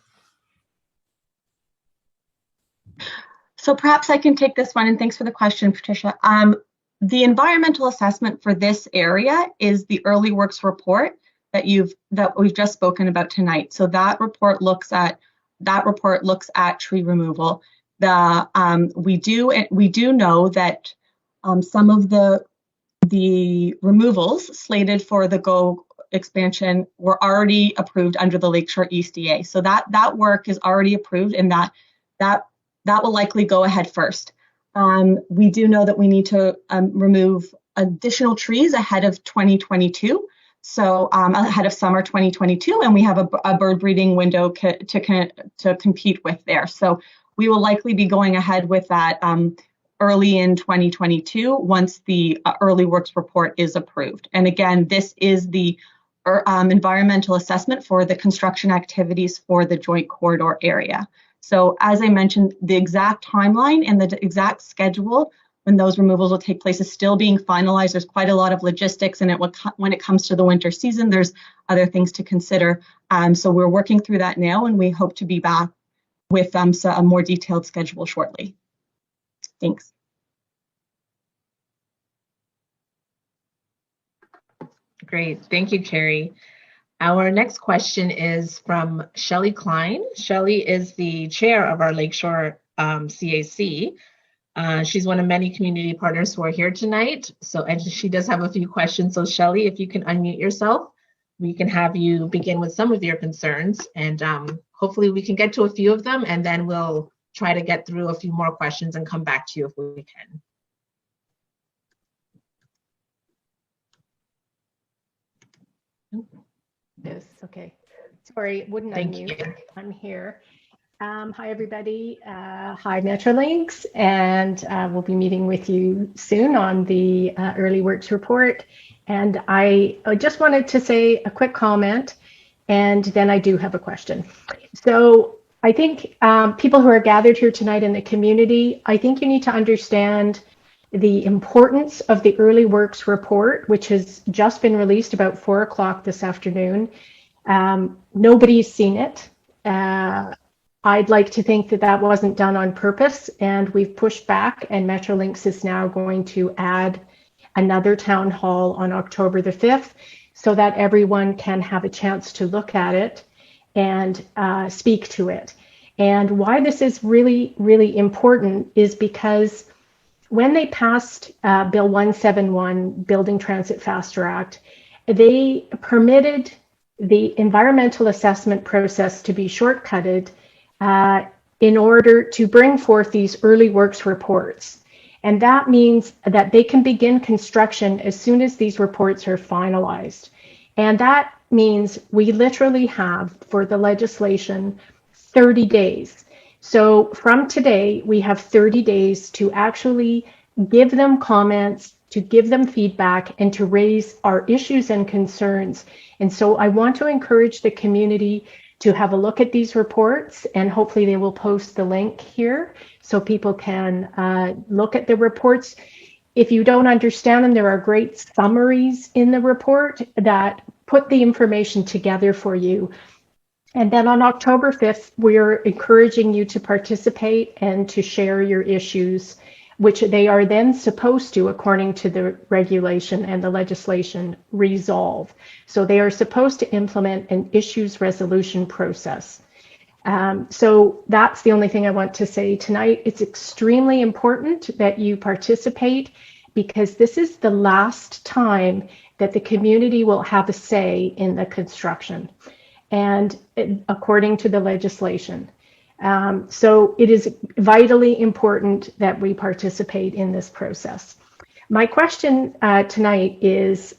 Speaker 3: So perhaps I can take this one, and thanks for the question, Patricia. The environmental assessment for this area is the early works report that we've just spoken about tonight. So that report looks at tree removal. We do know that some of the removals slated for the GO expansion were already approved under the Lakeshore East EA. So that work is already approved, and that will likely go ahead first. We do know that we need to remove additional trees ahead of 2022, so ahead of summer 2022, and we have a bird breeding window to compete with there. So we will likely be going ahead with that early in 2022 once the early works report is approved. And again, this is the environmental assessment for the construction activities for the joint corridor area. So as I mentioned, the exact timeline and the exact schedule when those removals will take place is still being finalized. There's quite a lot of logistics, and when it comes to the winter season, there's other things to consider. So we're working through that now, and we hope to be back with a more detailed schedule shortly. Thanks.
Speaker 6: Great. Thank you, Carrie. Our next question is from Shelley Klein. Shelley is the chair of our Lakeshore CAC. She's one of many community partners who are here tonight. And she does have a few questions. So Shelley, if you can unmute yourself, we can have you begin with some of your concerns, and hopefully we can get to a few of them, and then we'll try to get through a few more questions and come back to you if we can.
Speaker 9: Yes, okay. Sorry, wouldn't unmute. I'm here. Hi, everybody. Hi, Metrolinx. And we'll be meeting with you soon on the early works report. And I just wanted to say a quick comment, and then I do have a question. So I think people who are gathered here tonight in the community, I think you need to understand the importance of the early works report, which has just been released about 4 o'clock this afternoon. Nobody's seen it. I'd like to think that that wasn't done on purpose, and we've pushed back, and Metrolinx is now going to add another town hall on October the 5th so that everyone can have a chance to look at it and speak to it. And why this is really, really important is because when they passed Bill 171, Building Transit Faster Act, they permitted the environmental assessment process to be shortcutted in order to bring forth these early works reports. And that means that they can begin construction as soon as these reports are finalized. And that means we literally have, for the legislation, 30 days. So from today, we have 30 days to actually give them comments, to give them feedback, and to raise our issues and concerns. And so I want to encourage the community to have a look at these reports, and hopefully they will post the link here so people can look at the reports. If you don't understand them, there are great summaries in the report that put the information together for you. And then on October 5th, we're encouraging you to participate and to share your issues, which they are then supposed to, according to the regulation and the legislation, resolve. So they are supposed to implement an issues resolution process. So that's the only thing I want to say tonight. It's extremely important that you participate, because this is the last time that the community will have a say in the construction, and according to the legislation. So it is vitally important that we participate in this process. My question tonight is,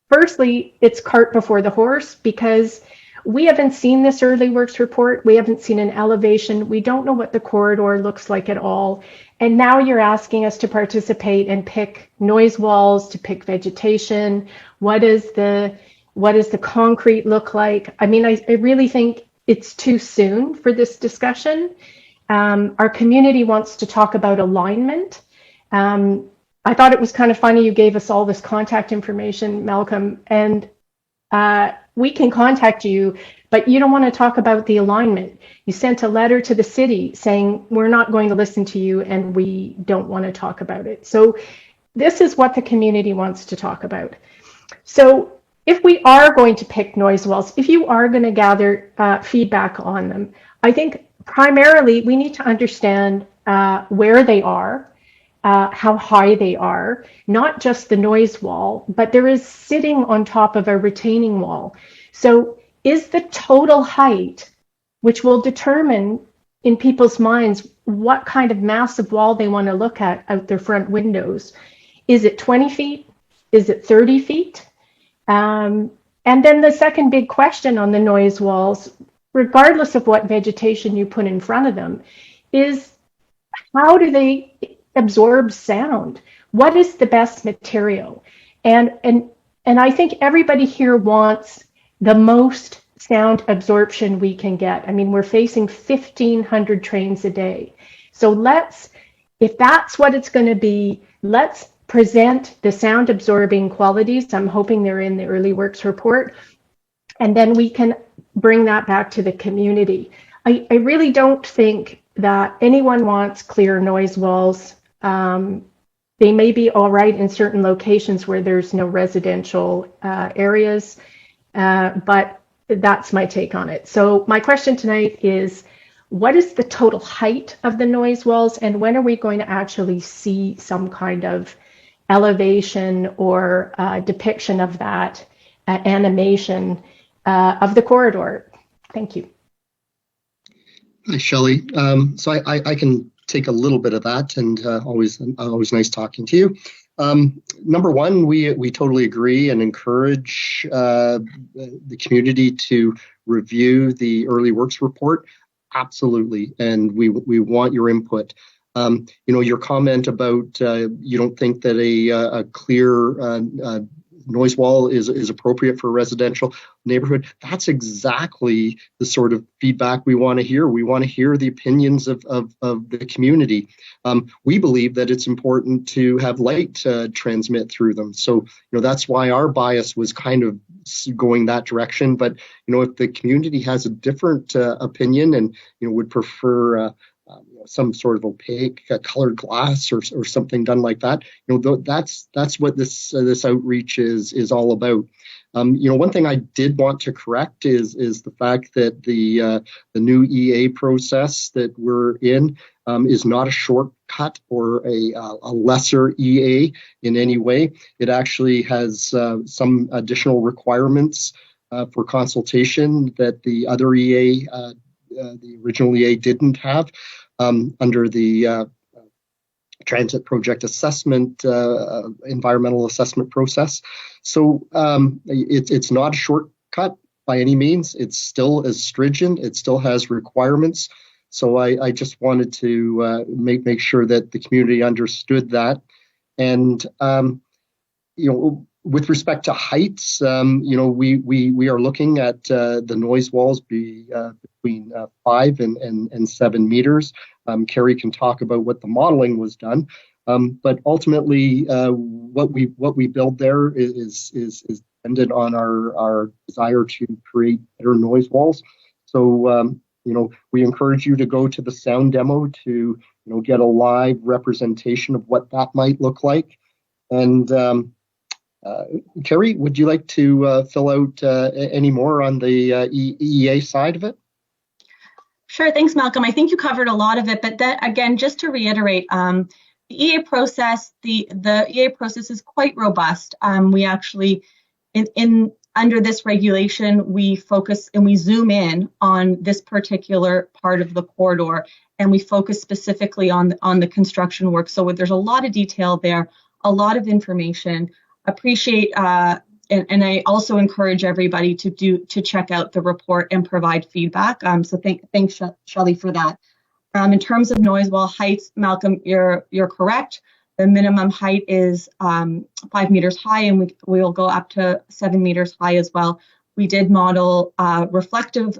Speaker 9: firstly, it's cart before the horse, because we haven't seen this early works report. We haven't seen an elevation. We don't know what the corridor looks like at all. And now you're asking us to participate and pick noise walls, to pick vegetation. What does the concrete look like? I mean, I really think it's too soon for this discussion. Our community wants to talk about alignment. I thought it was kind of funny you gave us all this contact information, Malcolm, and we can contact you, but you don't want to talk about the alignment. You sent a letter to the city saying, we're not going to listen to you and we don't want to talk about it. So this is what the community wants to talk about. So if we are going to pick noise walls, if you are going to gather feedback on them, I think primarily we need to understand where they are, how high they are, not just the noise wall, but there is sitting on top of a retaining wall. So is the total height, which will determine in people's minds what kind of massive wall they want to look at out their front windows, is it 20 feet? Is it 30 feet? And then the second big question on the noise walls, regardless of what vegetation you put in front of them, is how do they absorb sound? What is the best material? And I think everybody here wants the most sound absorption we can get. I mean, we're facing 1,500 trains a day. So if that's what it's going to be, let's present the sound absorbing qualities. I'm hoping they're in the early works report. And then we can bring that back to the community. I really don't think that anyone wants clear noise walls. They may be all right in certain locations where there's no residential areas, but that's my take on it. So my question tonight is, what is the total height of the noise walls, and when are we going to actually see some kind of elevation or depiction of that animation of the corridor? Thank you.
Speaker 2: Hi, Shelley. So I can take a little bit of that, and always nice talking to you. Number one, we totally agree and encourage the community to review the early works report. Absolutely, and we want your input. Your comment about you don't think that a clear noise wall is appropriate for a residential neighborhood. That's exactly the sort of feedback we want to hear. We want to hear the opinions of the community. We believe that it's important to have light transmit through them. So, that's why our bias was kind of going that direction. But, if the community has a different opinion and, would prefer some sort of opaque colored glass or something done like that, that's what this outreach is all about. One thing I did want to correct is the fact that the new EA process that we're in is not a shortcut or a lesser EA in any way. It actually has some additional requirements for consultation that the other EA, the original EA, didn't have under the transit project assessment, environmental assessment process. So it's not a shortcut by any means. It's still as stringent. It still has requirements. So I just wanted to make sure that the community understood that. And with respect to heights, we are looking at the noise walls between 5 and 7 meters. Kerry can talk about what the modeling was done, but ultimately, what we build there is dependent on our desire to create better noise walls. So we encourage you to go to the sound demo to get a live representation of what that might look like. And Kerry, would you like to fill out any more on the EEA side of it?
Speaker 3: Sure, thanks, Malcolm. I think you covered a lot of it, but that, again, just to reiterate, the EA process, the EA process is quite robust. We actually, under this regulation, we focus and we zoom in on this particular part of the corridor, and we focus specifically on the construction work. So there's a lot of detail there, a lot of information. Appreciate and I also encourage everybody to check out the report and provide feedback. So thanks, Shelley, for that. In terms of noise wall heights, Malcolm, you're correct. The minimum height is 5 meters high, and we will go up to 7 meters high as well. We did model reflective,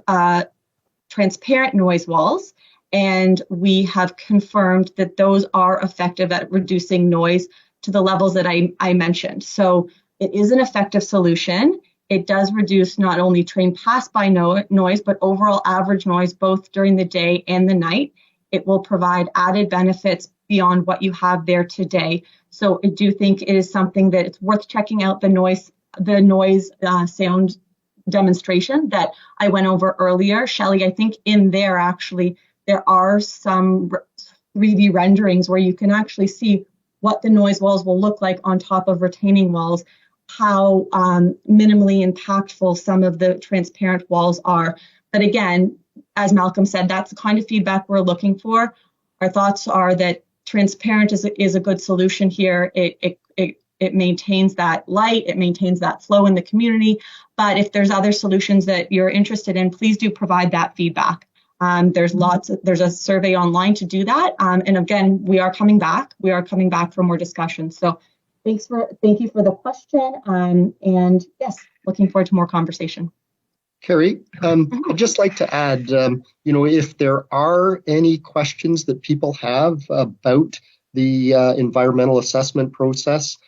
Speaker 3: transparent noise walls, and we have confirmed that those are effective at reducing noise to the levels that I mentioned. So it is an effective solution. It does reduce not only train pass-by noise, but overall average noise, both during the day and the night. It will provide added benefits beyond what you have there today. So I do think it is something that it's worth checking out, the noise sound demonstration that I went over earlier. Shelley, I think in there actually, there are some 3D renderings where you can actually see what the noise walls will look like on top of retaining walls, how minimally impactful some of the transparent walls are. But again, as Malcolm said, that's the kind of feedback we're looking for. Our thoughts are that transparent is a good solution here. It maintains that light, it maintains that flow in the community. But if there's other solutions that you're interested in, please do provide that feedback. There's a survey online to do that. And again, we are coming back. We are coming back for more discussion. So thank you for the question. And yes, looking forward to more conversation.
Speaker 2: Kerry, I'd just like to add, if there are any questions that people have about the environmental assessment process,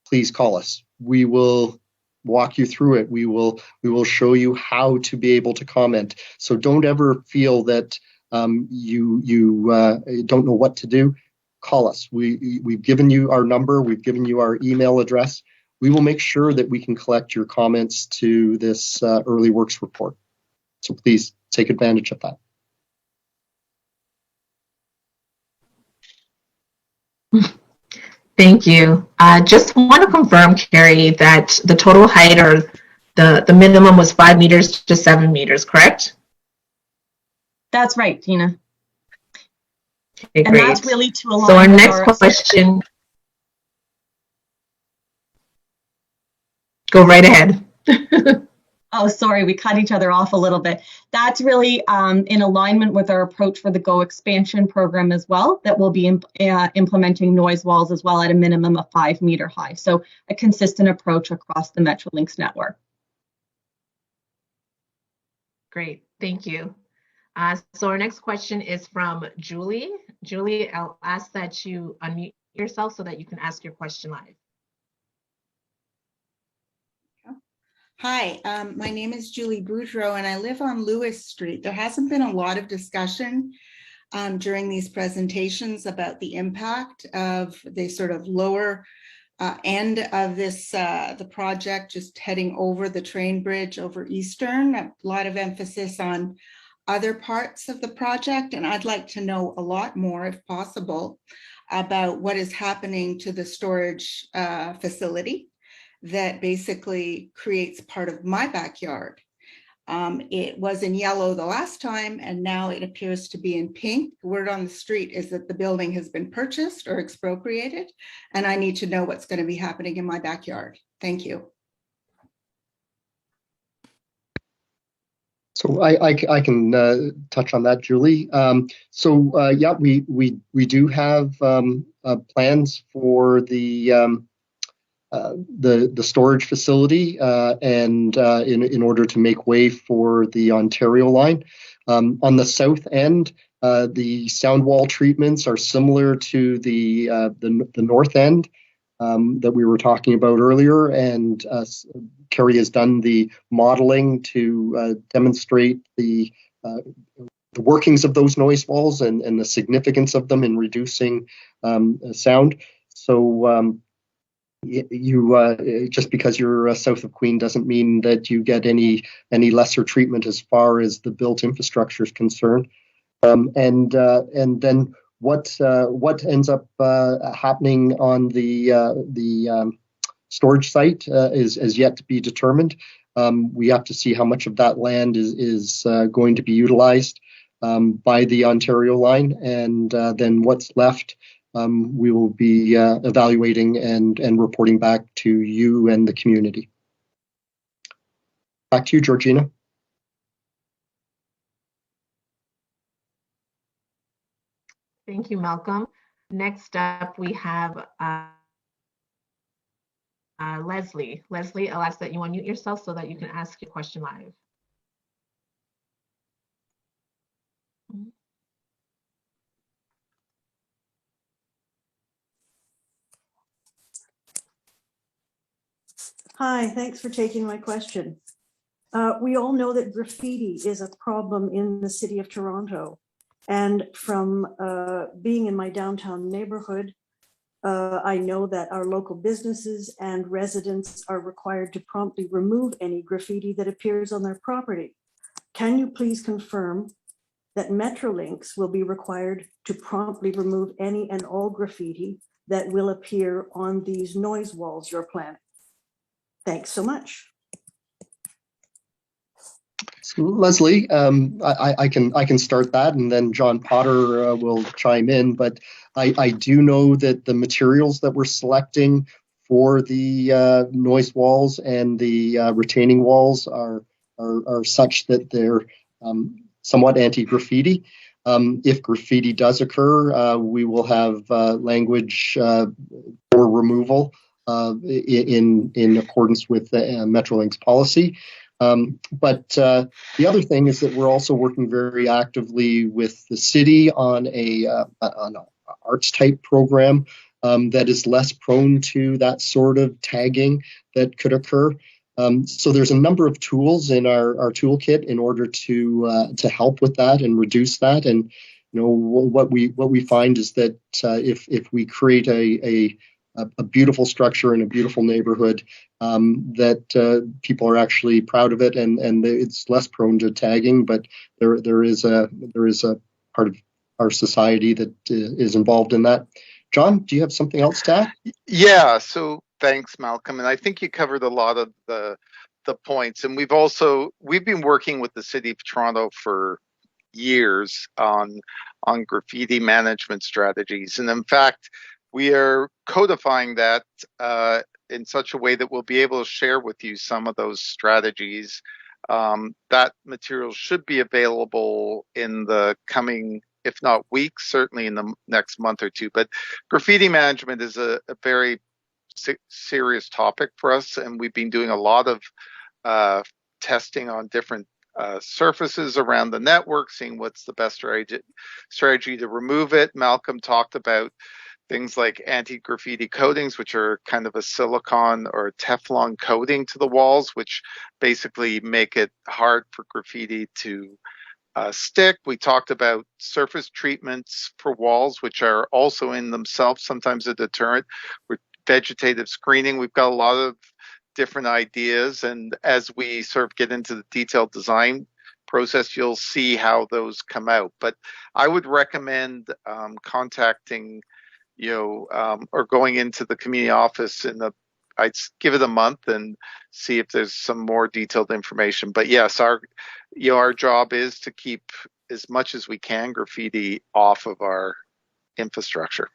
Speaker 2: please call us. We will walk you through it. We will show you how to be able to comment. So don't ever feel that you don't know what to do. Call us. We've given you our number. We've given you our email address. We will make sure that we can collect your comments to this early works report. So please take advantage of that.
Speaker 6: Thank you. Just want to confirm, Kerry, that the total height or the minimum was 5 meters to 7 meters, correct?
Speaker 3: That's right, Tina.
Speaker 6: Okay,
Speaker 3: and
Speaker 6: great.
Speaker 3: That's really to align.
Speaker 6: So our
Speaker 3: with
Speaker 6: next question. Go right ahead.
Speaker 3: Oh, sorry, we cut each other off a little bit. That's really in alignment with our approach for the Go expansion program as well, that we'll be implementing noise walls as well at a minimum of 5 meter high. So a consistent approach across the Metrolinx network.
Speaker 6: Great, thank you. So our next question is from Julie. Julie, I'll ask that you unmute yourself so that you can ask your question live.
Speaker 10: Hi, my name is Julie Boudreau and I live on Lewis Street. There hasn't been a lot of discussion during these presentations about the impact of the sort of lower end of this, the project, just heading over the train bridge over Eastern. A lot of emphasis on other parts of the project, and I'd like to know a lot more, if possible, about what is happening to the storage facility that basically creates part of my backyard. It was in yellow the last time, and now it appears to be in pink. Word on the street is that the building has been purchased or expropriated, and I need to know what's going to be happening in my backyard. Thank you.
Speaker 2: So I can touch on that, Julie. Yeah, we do have plans for the storage facility and in order to make way for the Ontario line. On the south end, the sound wall treatments are similar to the north end that we were talking about earlier, and Kerry has done the modeling to demonstrate the workings of those noise walls and the significance of them in reducing sound. So you just because you're south of Queen doesn't mean that you get any lesser treatment as far as the built infrastructure is concerned. And then what ends up happening on the storage site is yet to be determined. We have to see how much of that land is going to be utilized by the Ontario line, and then what's left we will be evaluating and reporting back to you and the community. Back to you, Georgina.
Speaker 6: Thank you, Malcolm. Next up, we have Leslie. Leslie, I'll ask that you unmute yourself so that you can ask your question live.
Speaker 11: Hi, thanks for taking my question. We all know that graffiti is a problem in the city of Toronto. And from being in my downtown neighborhood, I know that our local businesses and residents are required to promptly remove any graffiti that appears on their property. Can you please confirm that Metrolinx will be required to promptly remove any and all graffiti that will appear on these noise walls you're planning? Thanks so much.
Speaker 2: So, Leslie, I can start that, and then John Potter will chime in. But I do know that the materials that we're selecting for the noise walls and the retaining walls are such that they're somewhat anti-graffiti. If graffiti does occur, we will have language for removal in accordance with the Metrolinx policy. But the other thing is that we're also working very actively with the city on an arts type program that is less prone to that sort of tagging that could occur. So there's a number of tools in our toolkit in order to help with that and reduce that. And what we find is that if we create a beautiful structure in a beautiful neighborhood, that people are actually proud of it, and it's less prone to tagging. But there is a part of our society that is involved in that. John, do you have something else to add?
Speaker 5: Yeah. So thanks, Malcolm, and I think you covered a lot of the points. And we've been working with the City of Toronto for years on graffiti management strategies, and in fact, we are codifying that in such a way that we'll be able to share with you some of those strategies. That material should be available in the coming, if not weeks, certainly in the next month or two. But graffiti management is a very serious topic for us, and we've been doing a lot of testing on different surfaces around the network, seeing what's the best strategy to remove it. Malcolm talked about things like anti-graffiti coatings, which are kind of a silicone or Teflon coating to the walls, which basically make it hard for graffiti to stick. We talked about surface treatments for walls, which are also in themselves sometimes a deterrent. With vegetative screening, we've got a lot of different ideas, and as we sort of get into the detailed design process, you'll see how those come out. But I would recommend contacting or going into the community office I'd give it a month and see if there's some more detailed information. But yes, our job is to keep as much as we can graffiti off of our infrastructure.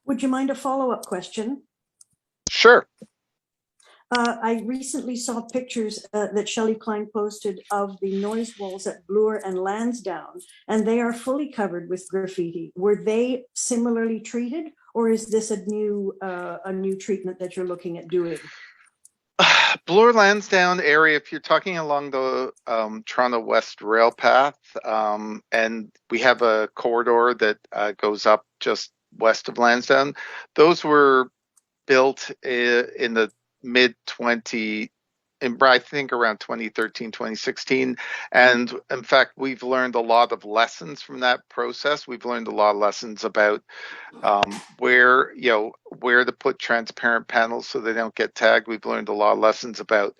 Speaker 11: Would you mind a follow-up question?
Speaker 5: Sure.
Speaker 11: I recently saw pictures that Shelley Klein posted of the noise walls at Bloor and Lansdowne, and they are fully covered with graffiti. Were they similarly treated, or is this a new treatment that you're looking at doing?
Speaker 5: Bloor Lansdowne area, if you're talking along the Toronto West Rail Path, and we have a corridor that goes up just west of Lansdowne, those were built in the I think around 2013, 2016. And in fact, we've learned a lot of lessons from that process. We've learned a lot of lessons about where to put transparent panels so they don't get tagged. We've learned a lot of lessons about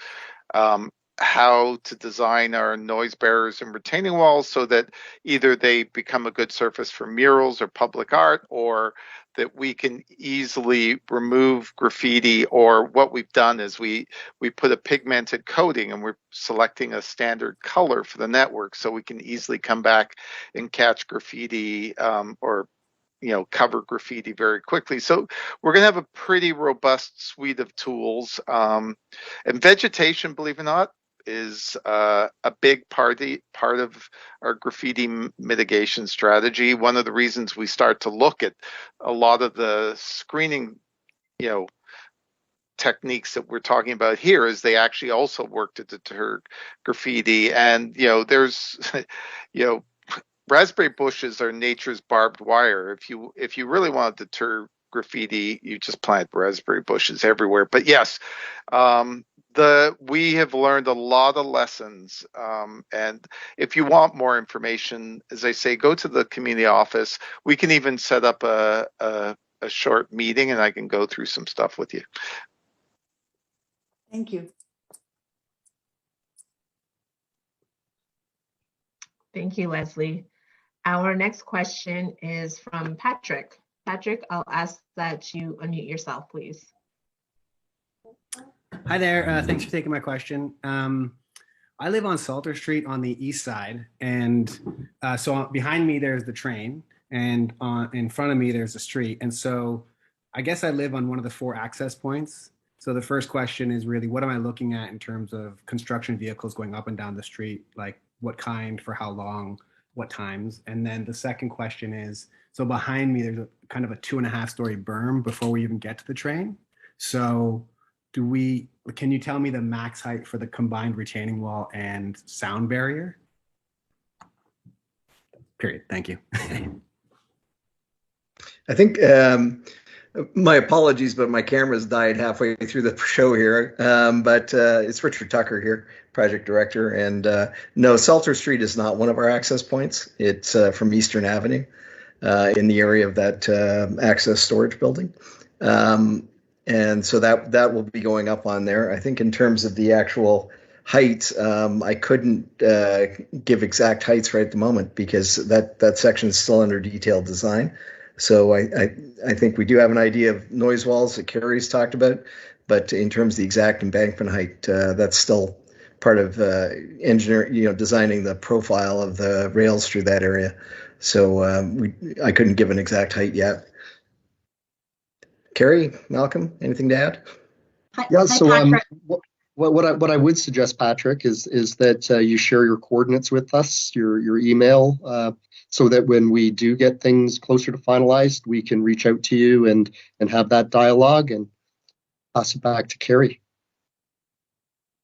Speaker 5: how to design our noise barriers and retaining walls so that either they become a good surface for murals or public art, or that we can easily remove graffiti. Or what we've done is we put a pigmented coating, and we're selecting a standard color for the network so we can easily come back and catch graffiti or cover graffiti very quickly. So we're going to have a pretty robust suite of tools. And vegetation, believe it or not, is a big part of our graffiti mitigation strategy. One of the reasons we start to look at a lot of the screening, techniques that we're talking about here is they actually also work to deter graffiti. And, there's, raspberry bushes are nature's barbed wire. If you really want to deter graffiti, you just plant raspberry bushes everywhere. But yes, we have learned a lot of lessons. And if you want more information, as I say, go to the community office. We can even set up a short meeting, and I can go through some stuff with you.
Speaker 11: Thank you.
Speaker 6: Thank you, Leslie. Our next question is from Patrick. Patrick, I'll ask that you unmute yourself, please.
Speaker 12: Hi there. Thanks for taking my question. I live on Salter Street on the east side, and so behind me there's the train, and in front of me there's the street. And so I guess I live on one of the 4 access points. So the first question is really, what am I looking at in terms of construction vehicles going up and down the street? Like what kind, for how long, what times? And then the second question is, so behind me there's a kind of a 2.5-story berm before we even get to the train. So can you tell me the max height for the combined retaining wall and sound barrier? Period. Thank you.
Speaker 4: I think my apologies, but my camera's died halfway through the show here. But it's Richard Tucker here, project director. And no, Salter Street is not one of our access points. It's from Eastern Avenue in the area of that access storage building. And so that will be going up on there. I think in terms of the actual height, I couldn't give exact heights right at the moment because that section is still under detailed design. So I think we do have an idea of noise walls that Carrie's talked about, but in terms of the exact embankment height, that's still part of designing the profile of the rails through that area. So I couldn't give an exact height yet. Carrie, Malcolm, anything to add?
Speaker 2: Yeah,
Speaker 3: Hi,
Speaker 2: so
Speaker 3: Patrick.
Speaker 2: what I would suggest, Patrick, is that you share your coordinates with us, your email, so that when we do get things closer to finalized, we can reach out to you and have that dialogue and pass it back to Carrie.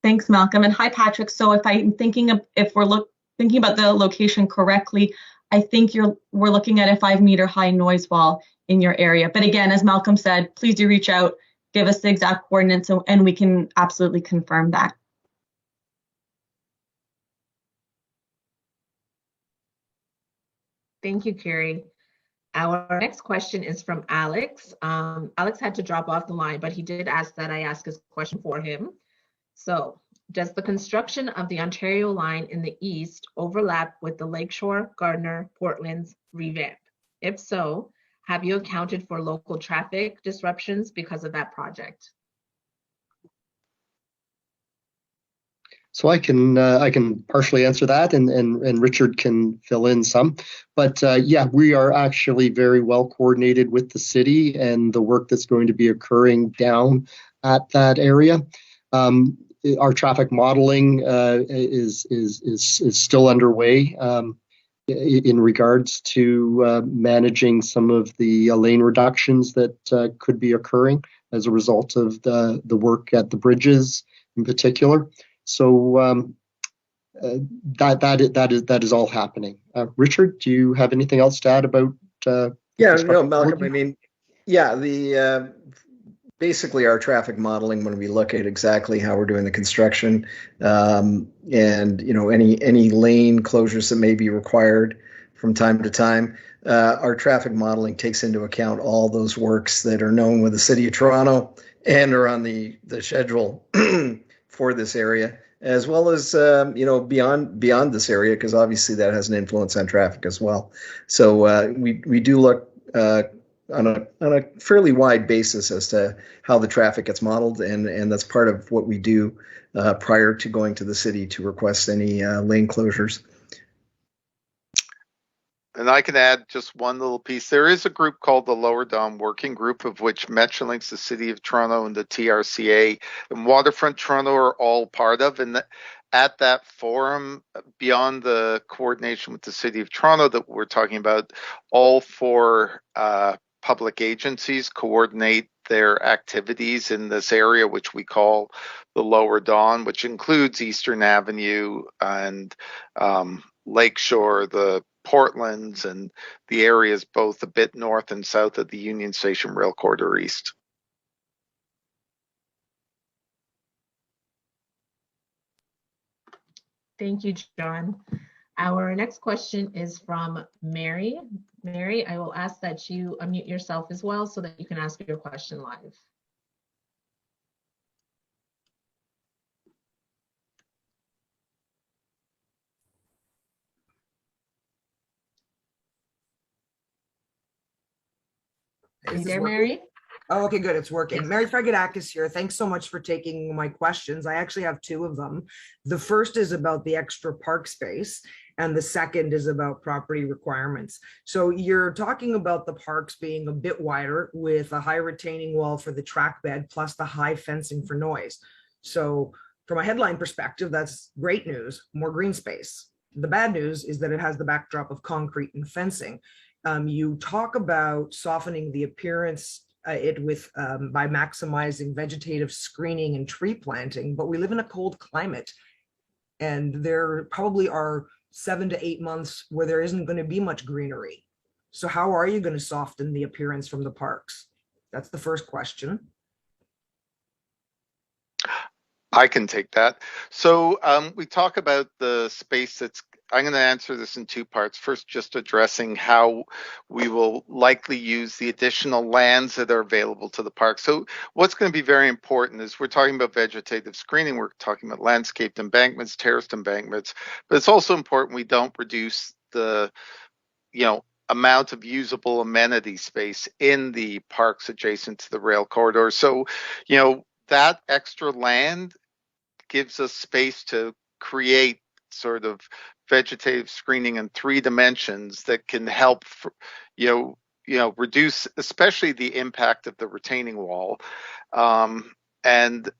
Speaker 3: Thanks, Malcolm. And hi, Patrick. So if we're thinking about the location correctly, I think we're looking at a 5-meter high noise wall in your area. But again, as Malcolm said, please do reach out, give us the exact coordinates, and we can absolutely confirm that.
Speaker 6: Thank you, Carrie. Our next question is from Alex. Alex had to drop off the line, but he did ask that I ask his question for him. So, does the construction of the Ontario line in the east overlap with the Lakeshore, Gardner, Portland's revamp? If so, have you accounted for local traffic disruptions because of that project?
Speaker 2: So I can partially answer that, and Richard can fill in some. But yeah, we are actually very well coordinated with the city and the work that's going to be occurring down at that area. Our traffic modeling is still underway in regards to managing some of the lane reductions that could be occurring as a result of the work at the bridges in particular. So that is all happening. Richard, do you have anything else to add about?
Speaker 4: Yeah, no, Malcolm. I mean, yeah, basically our traffic modeling when we look at exactly how we're doing the construction, and any lane closures that may be required from time to time. Our traffic modeling takes into account all those works that are known with the City of Toronto and are on the schedule for this area, as well as beyond this area, because obviously that has an influence on traffic as well. So we do look on a fairly wide basis as to how the traffic gets modeled, and that's part of what we do prior to going to the city to request any lane closures.
Speaker 5: And I can add just one little piece. There is a group called the Lower Don Working Group, of which Metrolinx, the City of Toronto, and the TRCA and Waterfront Toronto are all part of. And at that forum, beyond the coordination with the City of Toronto that we're talking about, all four public agencies coordinate their activities in this area, which we call the Lower Don, which includes Eastern Avenue and Lakeshore, the Portlands, and the areas both a bit north and south of the Union Station Rail Corridor East.
Speaker 6: Thank you, John. Our next question is from Mary. Mary, I will ask that you unmute yourself as well so that you can ask your question live. Are you there, Mary?
Speaker 13: Oh, okay, good. It's working. Yes. Mary Fregadakis here. Thanks so much for taking my questions. I actually have two of them. The first is about the extra park space, and the second is about property requirements. So you're talking about the parks being a bit wider with a high retaining wall for the track bed plus the high fencing for noise. So from a headline perspective, that's great news, more green space. The bad news is that it has the backdrop of concrete and fencing. You talk about softening the appearance by maximizing vegetative screening and tree planting, but we live in a cold climate, and there probably are 7 to 8 months where there isn't going to be much greenery. So how are you going to soften the appearance from the parks? That's the first question.
Speaker 5: I can take that. So we talk about the space that's, I'm going to answer this in two parts. First, just addressing how we will likely use the additional lands that are available to the park. So what's going to be very important is we're talking about vegetative screening. We're talking about landscaped embankments, terraced embankments, but it's also important we don't reduce the, amount of usable amenity space in the parks adjacent to the rail corridor. So, that extra land gives us space to create sort of vegetative screening in 3 dimensions that can help, reduce especially the impact of the retaining wall, and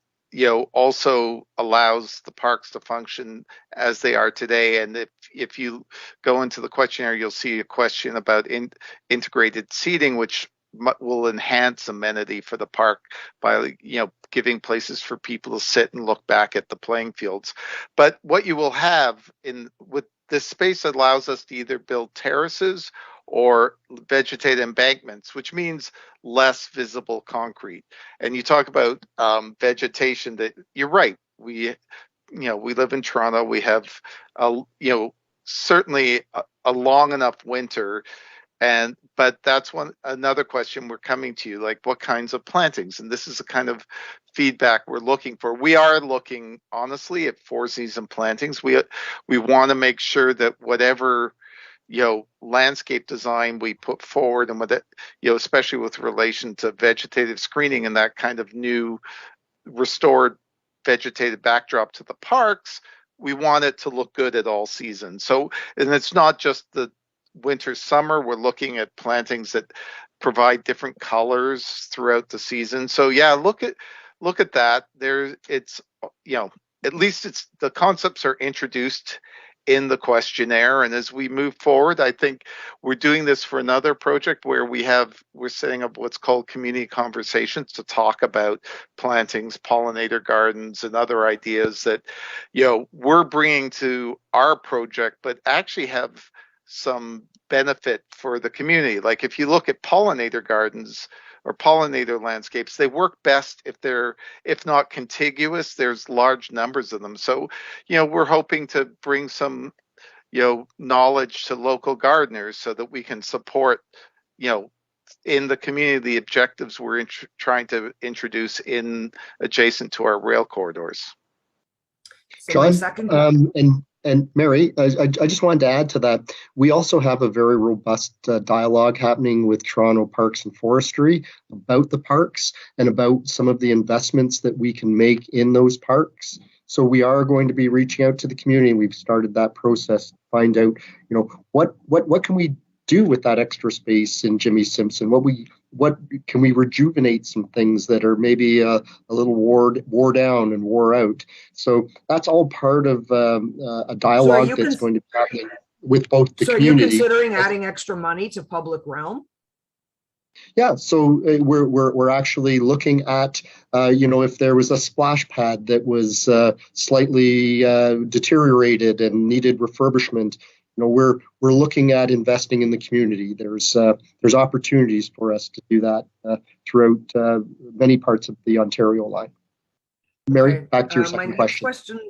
Speaker 5: also allows the parks to function as they are today. And if you go into the questionnaire, you'll see a question about integrated seating, which will enhance amenity for the park by giving places for people to sit and look back at the playing fields. But what you will have with this space allows us to either build terraces or vegetated embankments, which means less visible concrete. And you talk about vegetation. That you're right. We live in Toronto. We have certainly a long enough winter. But that's another question we're coming to you, like what kinds of plantings? And this is the kind of feedback we're looking for. We are looking honestly at 4-season plantings. We want to make sure that whatever landscape design we put forward, and with it, especially with relation to vegetative screening and that kind of new restored vegetated backdrop to the parks, we want it to look good at all seasons. So, and it's not just the winter, summer. We're looking at plantings that provide different colors throughout the season. So yeah, look at that. At least it's the concepts are introduced in the questionnaire. And as we move forward, I think we're doing this for another project where we're setting up what's called community conversations to talk about plantings, pollinator gardens, and other ideas that, we're bringing to our project, but actually have some benefit for the community. Like if you look at pollinator gardens or pollinator landscapes, they work best if not contiguous, there's large numbers of them. So, we're hoping to bring some, knowledge to local gardeners so that we can support, in the community, the objectives we're trying to introduce in adjacent to our rail corridors.
Speaker 2: So John, and Mary, I just wanted to add to that. We also have a very robust dialogue happening with Toronto Parks and Forestry about the parks and about some of the investments that we can make in those parks. So we are going to be reaching out to the community. We've started that process to find out, what can we do with that extra space in Jimmy Simpson? What can we rejuvenate some things that are maybe a little wore down and wore out? So that's all part of a dialogue that's going to be happening with both the community.
Speaker 13: So are you considering adding extra money to public realm?
Speaker 2: Yeah, so we're actually looking at if there was a splash pad that was slightly deteriorated and needed refurbishment. We're looking at investing in the community. There's opportunities for us to do that throughout many parts of the Ontario line. Mary, back to your second question.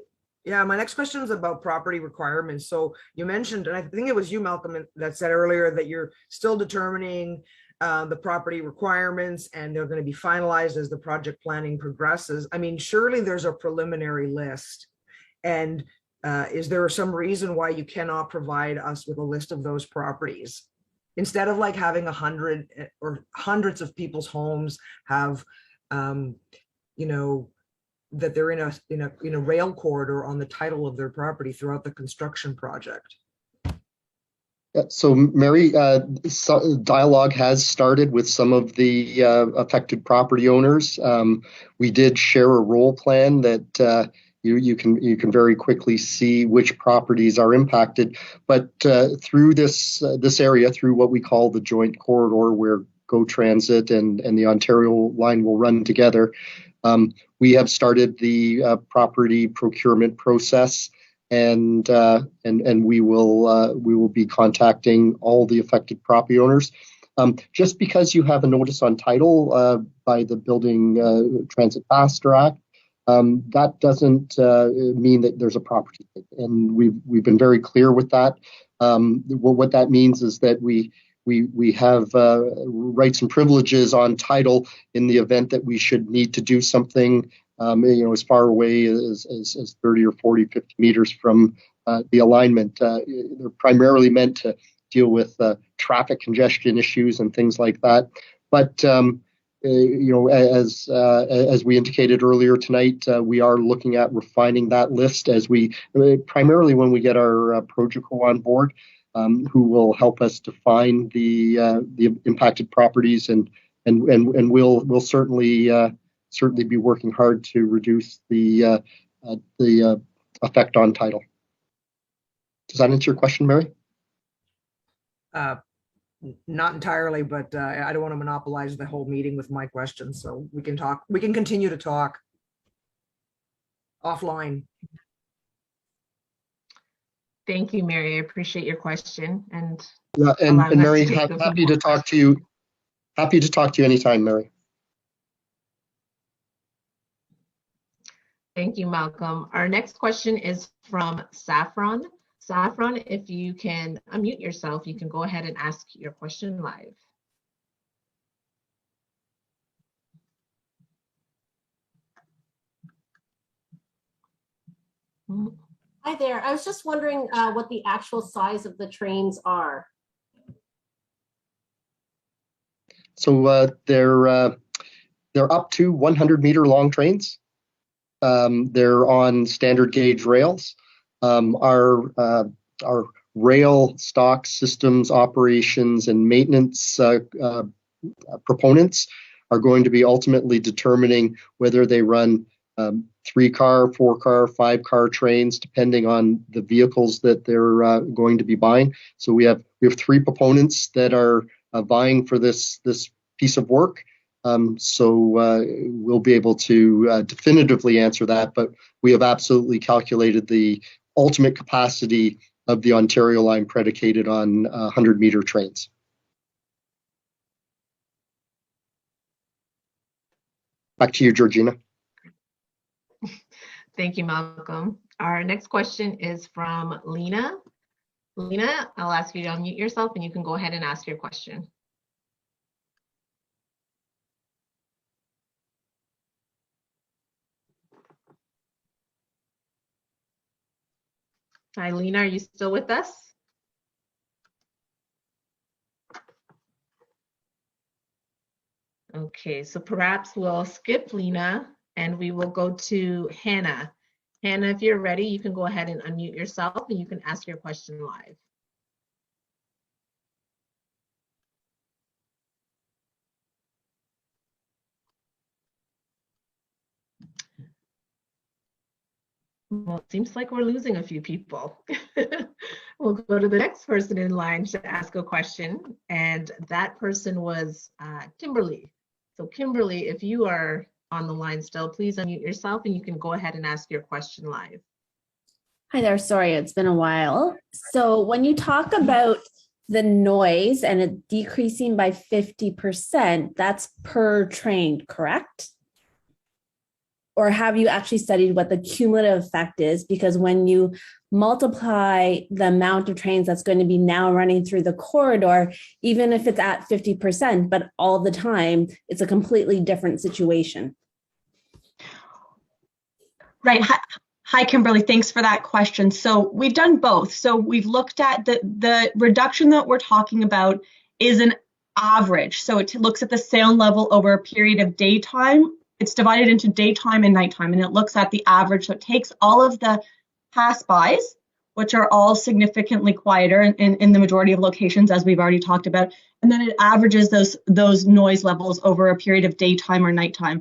Speaker 13: My next question is about property requirements. So you mentioned, and I think it was you, Malcolm, that said earlier that you're still determining the property requirements and they're going to be finalized as the project planning progresses. I mean, surely there's a preliminary list, and is there some reason why you cannot provide us with a list of those properties instead of like having 100 or hundreds of people's homes have, that they're in a rail corridor on the title of their property throughout the construction project?
Speaker 2: So, Mary, dialogue has started with some of the affected property owners. We did share a role plan that you can very quickly see which properties are impacted. But through this area, through what we call the joint corridor, where GO Transit and the Ontario line will run together, we have started the property procurement process. And we will be contacting all the affected property owners. Just because you have a notice on title by the Building Transit Faster Act, that doesn't mean that there's a property. And we've been very clear with that. What that means is that we have rights and privileges on title in the event that we should need to do something as far away as 30 or 40, 50 meters from the alignment. They're primarily meant to deal with traffic congestion issues and things like that. But, as we indicated earlier tonight, we are looking at refining that list primarily when we get our Progeco on board. who will help us define the impacted properties, and we'll certainly be working hard to reduce the effect on title. Does that answer your question, Mary?
Speaker 13: Not entirely, but I don't want to monopolize the whole meeting with my questions, so we can talk. We can continue to talk offline.
Speaker 6: Thank you, Mary. I appreciate your question. And
Speaker 2: Mary, happy to talk to you. Happy to talk to you anytime, Mary.
Speaker 6: Thank you, Malcolm. Our next question is from Saffron. Saffron, if you can unmute yourself, you can go ahead and ask your question live.
Speaker 14: Hi there. I was just wondering what the actual size of the trains are.
Speaker 2: So they're up to 100-meter long trains. They're on standard gauge rails. Our rail stock systems operations and maintenance proponents are going to be ultimately determining whether they run 3-car, 4-car, 5-car trains, depending on the vehicles that they're going to be buying. So we have 3 proponents that are vying for this piece of work. So we'll be able to definitively answer that, but we have absolutely calculated the ultimate capacity of the Ontario line predicated on 100-meter trains. Back to you, Georgina.
Speaker 6: Thank you, Malcolm. Our next question is from Lena. Lena, I'll ask you to unmute yourself and you can go ahead and ask your question. Hi, Lena, are you still with us? Okay, so perhaps we'll skip Lena and we will go to Hannah. Hannah, if you're ready, you can go ahead and unmute yourself and you can ask your question live. Well, it seems like we're losing a few people. We'll go to the next person in line to ask a question, and that person was Kimberly. So Kimberly, if you are on the line still, please unmute yourself and you can go ahead and ask your question live.
Speaker 15: Hi there, sorry, it's been a while. So when you talk about the noise and it decreasing by 50%, that's per train, correct? Or have you actually studied what the cumulative effect is? Because when you multiply the amount of trains that's going to be now running through the corridor, even if it's at 50%, but all the time, it's a completely different situation.
Speaker 3: Right. Hi, Kimberly. Thanks for that question. So we've done both. So we've looked at the reduction that we're talking about is an average. So it looks at the sound level over a period of daytime. It's divided into daytime and nighttime, and it looks at the average. So it takes all of the pass-bys, which are all significantly quieter in the majority of locations, as we've already talked about, and then it averages those noise levels over a period of daytime or nighttime.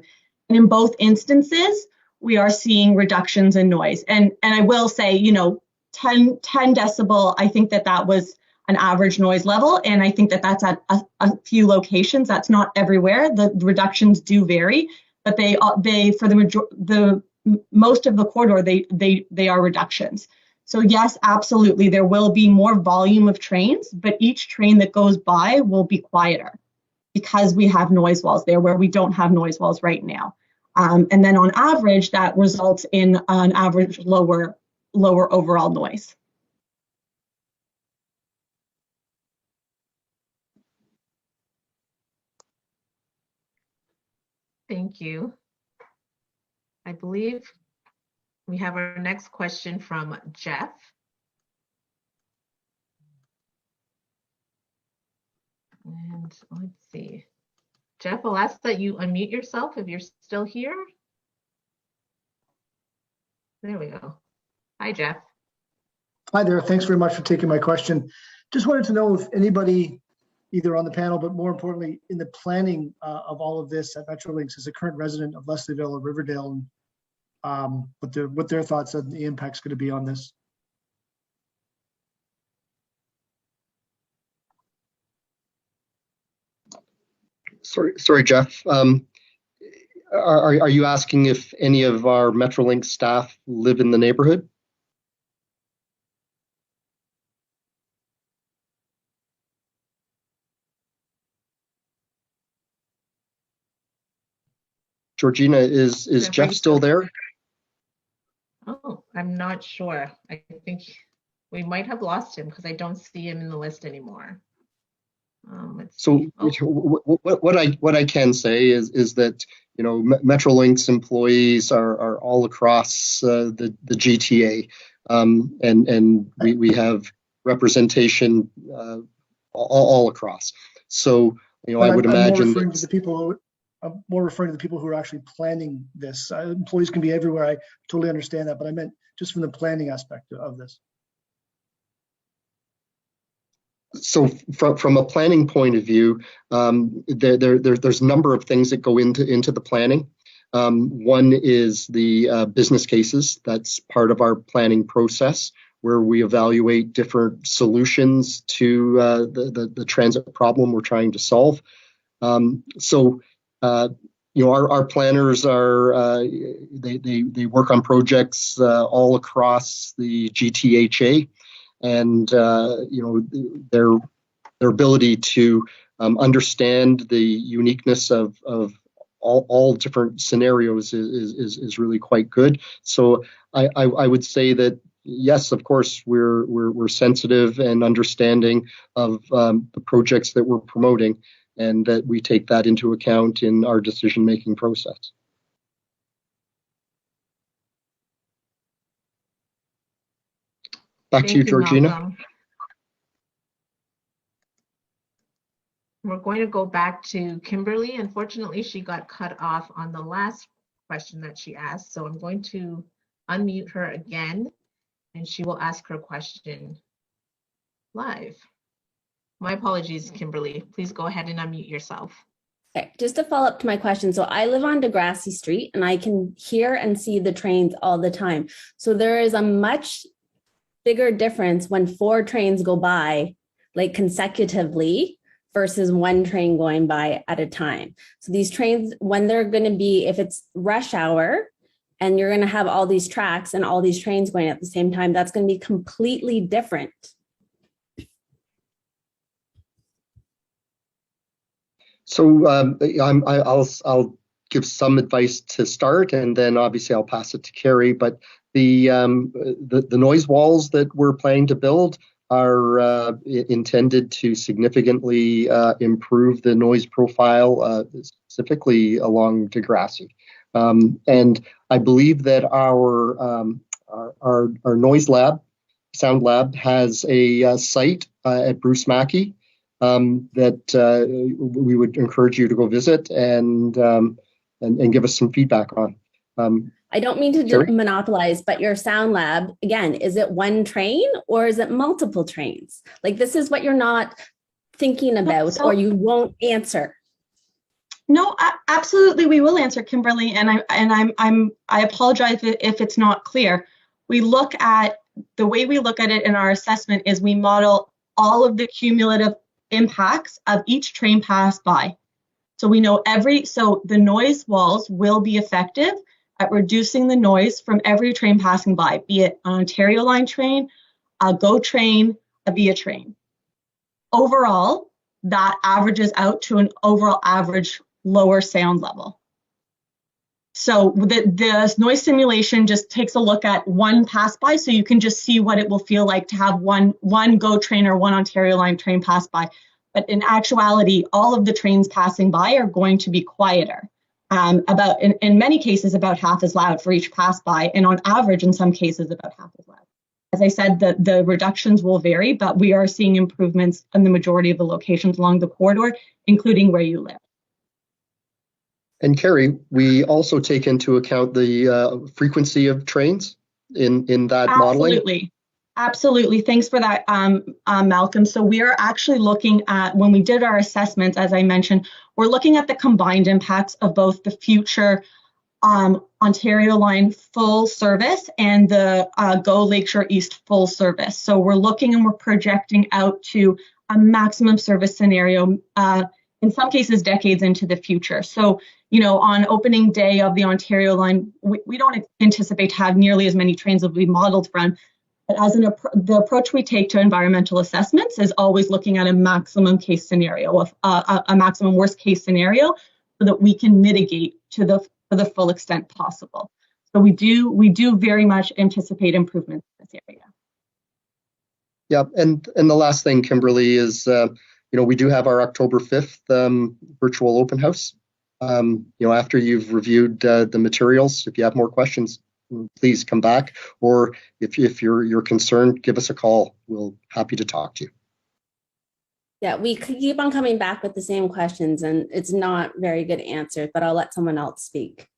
Speaker 3: And in both instances, we are seeing reductions in noise. And I will say, 10 decibel, I think that was an average noise level, and I think that that's at a few locations. That's not everywhere. The reductions do vary. But they for the most of the corridor, they are reductions. So yes, absolutely, there will be more volume of trains, but each train that goes by will be quieter because we have noise walls there where we don't have noise walls right now. And then on average, that results in an average lower overall noise.
Speaker 6: Thank you. I believe we have our next question from Jeff. And let's see. Jeff, I'll ask that you unmute yourself if you're still here. There we go. Hi, Jeff.
Speaker 16: Hi there. Thanks very much for taking my question. Just wanted to know if anybody, either on the panel, but more importantly, in the planning of all of this at Metrolinx, is a current resident of Leslieville or Riverdale, and what their thoughts on the impact's going to be on this.
Speaker 2: Sorry, Jeff. Are you asking if any of our Metrolinx staff live in the neighborhood? Georgina, is Jeff still there?
Speaker 6: Oh, I'm not sure. I think we might have lost him because I don't see him in the list anymore.
Speaker 2: So what I can say is that Metrolinx employees are all across the GTA, and we have representation all across. So I would imagine
Speaker 16: I'm more referring to the people who are actually planning this. Employees can be everywhere. I totally understand that, but I meant just from the planning aspect of this.
Speaker 2: So from a planning point of view, there's a number of things that go into the planning. One is the business cases. That's part of our planning process, where we evaluate different solutions to the transit problem we're trying to solve. Our planners they work on projects all across the GTHA. And their ability to understand the uniqueness of all different scenarios is really quite good. So I would say that yes, of course, we're sensitive and understanding of the projects that we're promoting, and that we take that into account in our decision-making process. Back to you, Georgina.
Speaker 6: Malcolm. We're going to go back to Kimberly. Unfortunately, she got cut off on the last question that she asked, so I'm going to unmute her again, and she will ask her question live. My apologies, Kimberly. Please go ahead and unmute yourself.
Speaker 15: Okay, just to follow up to my question. So I live on Degrassi Street, and I can hear and see the trains all the time. So there is a much bigger difference when 4 trains go by, like consecutively, versus 1 train going by at a time. So these trains, when they're going to be, if it's rush hour and you're going to have all these tracks and all these trains going at the same time, that's going to be completely different.
Speaker 2: So I'll give some advice to start, and then obviously I'll pass it to Carrie. But the noise walls that we're planning to build are intended to significantly improve the noise profile, specifically along Degrassi. And I believe that our noise lab, sound lab, has a site at Bruce Mackey that we would encourage you to go visit and give us some feedback on.
Speaker 15: I don't mean to monopolize, but your sound lab, again, is it 1 train or is it multiple trains? Like, this is what you're not thinking about, or you won't answer.
Speaker 3: No, absolutely, we will answer, Kimberly. And I apologize if it's not clear. The way we look at it in our assessment is we model all of the cumulative impacts of each train pass by. So we know so the noise walls will be effective at reducing the noise from every train passing by, be it an Ontario Line train, a GO train, a VIA train. Overall, that averages out to an overall average lower sound level. So the noise simulation just takes a look at 1 pass by, so you can just see what it will feel like to have one GO train or 1 Ontario Line train pass by. But in actuality, all of the trains passing by are going to be quieter. In many cases, about half as loud for each pass by, and on average, in some cases, about half as loud. As I said, the reductions will vary, but we are seeing improvements in the majority of the locations along the corridor, including where you live.
Speaker 2: And Carrie, we also take into account the frequency of trains in that modeling.
Speaker 3: Absolutely. Absolutely. Thanks for that, Malcolm. So we are actually looking at, when we did our assessments, as I mentioned, we're looking at the combined impacts of both the future Ontario Line full service and the GO Lakeshore East full service. So we're looking and we're projecting out to a maximum service scenario, in some cases decades into the future. So, you know, on opening day of the Ontario Line, we don't anticipate to have nearly as many trains as we modeled from. But as the approach we take to environmental assessments is always looking at a maximum case scenario, of a maximum worst case scenario, so that we can mitigate to the full extent possible. So we do very much anticipate improvements in this area.
Speaker 2: Yeah, and the last thing, Kimberly, is we do have our October 5th virtual open house. After you've reviewed the materials, if you have more questions, please come back, or if you're concerned, give us a call. We'll happy to talk to you.
Speaker 15: Yeah, we keep on coming back with the same questions, and it's not very good answers, but I'll let someone else speak.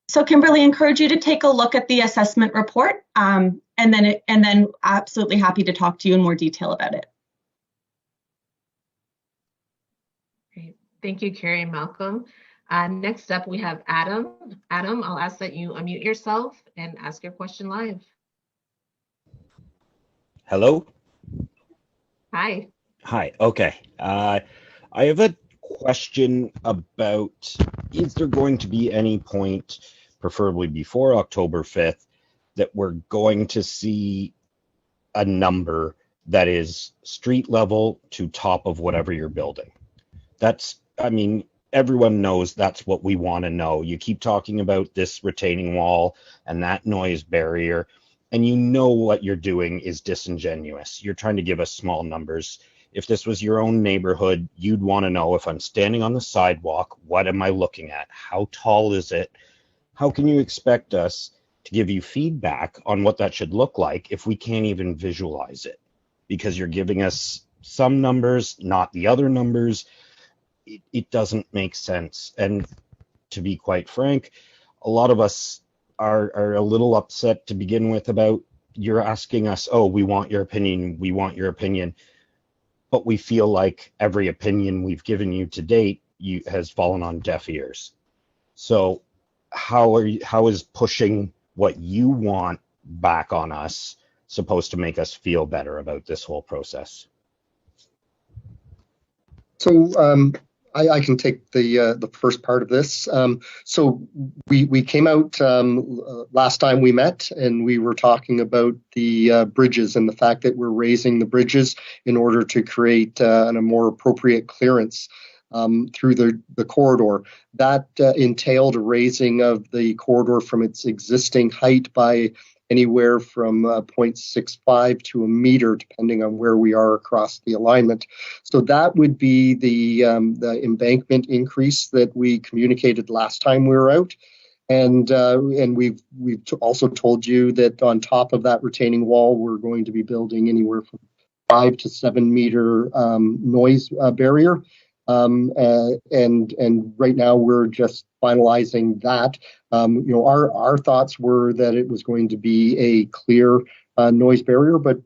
Speaker 3: So Kimberly, encourage you to take a look at the assessment report, and then absolutely happy to talk to you in more detail about it.
Speaker 6: Great. Thank you, Carrie and Malcolm. Next up, we have Adam. Adam, I'll ask that you unmute yourself and ask your question live.
Speaker 17: Hello?
Speaker 6: Hi.
Speaker 17: Hi, okay. I have a question about, is there going to be any point, preferably before October 5th, that we're going to see a number that is street level to top of whatever you're building? Everyone knows that's what we want to know. You keep talking about this retaining wall and that noise barrier, and you know what you're doing is disingenuous. You're trying to give us small numbers. If this was your own neighborhood, you'd want to know, if I'm standing on the sidewalk, what am I looking at? How tall is it? How can you expect us to give you feedback on what that should look like if we can't even visualize it? Because you're giving us some numbers, not the other numbers. It doesn't make sense. And to be quite frank, a lot of us are a little upset to begin with about, you're asking us, oh, we want your opinion, but we feel like every opinion we've given you to date has fallen on deaf ears. So how is pushing what you want back on us supposed to make us feel better about this whole process?
Speaker 2: So I can take the first part of this. So we came out last time we met, and we were talking about the bridges and the fact that we're raising the bridges in order to create a more appropriate clearance through the corridor. That entailed a raising of the corridor from its existing height by anywhere from 0.65 to a meter, depending on where we are across the alignment. So that would be the embankment increase that we communicated last time we were out. And we've also told you that on top of that retaining wall, we're going to be building anywhere from 5 to 7 meter noise barrier. And right now we're just finalizing that. Our thoughts were that it was going to be a clear noise barrier, but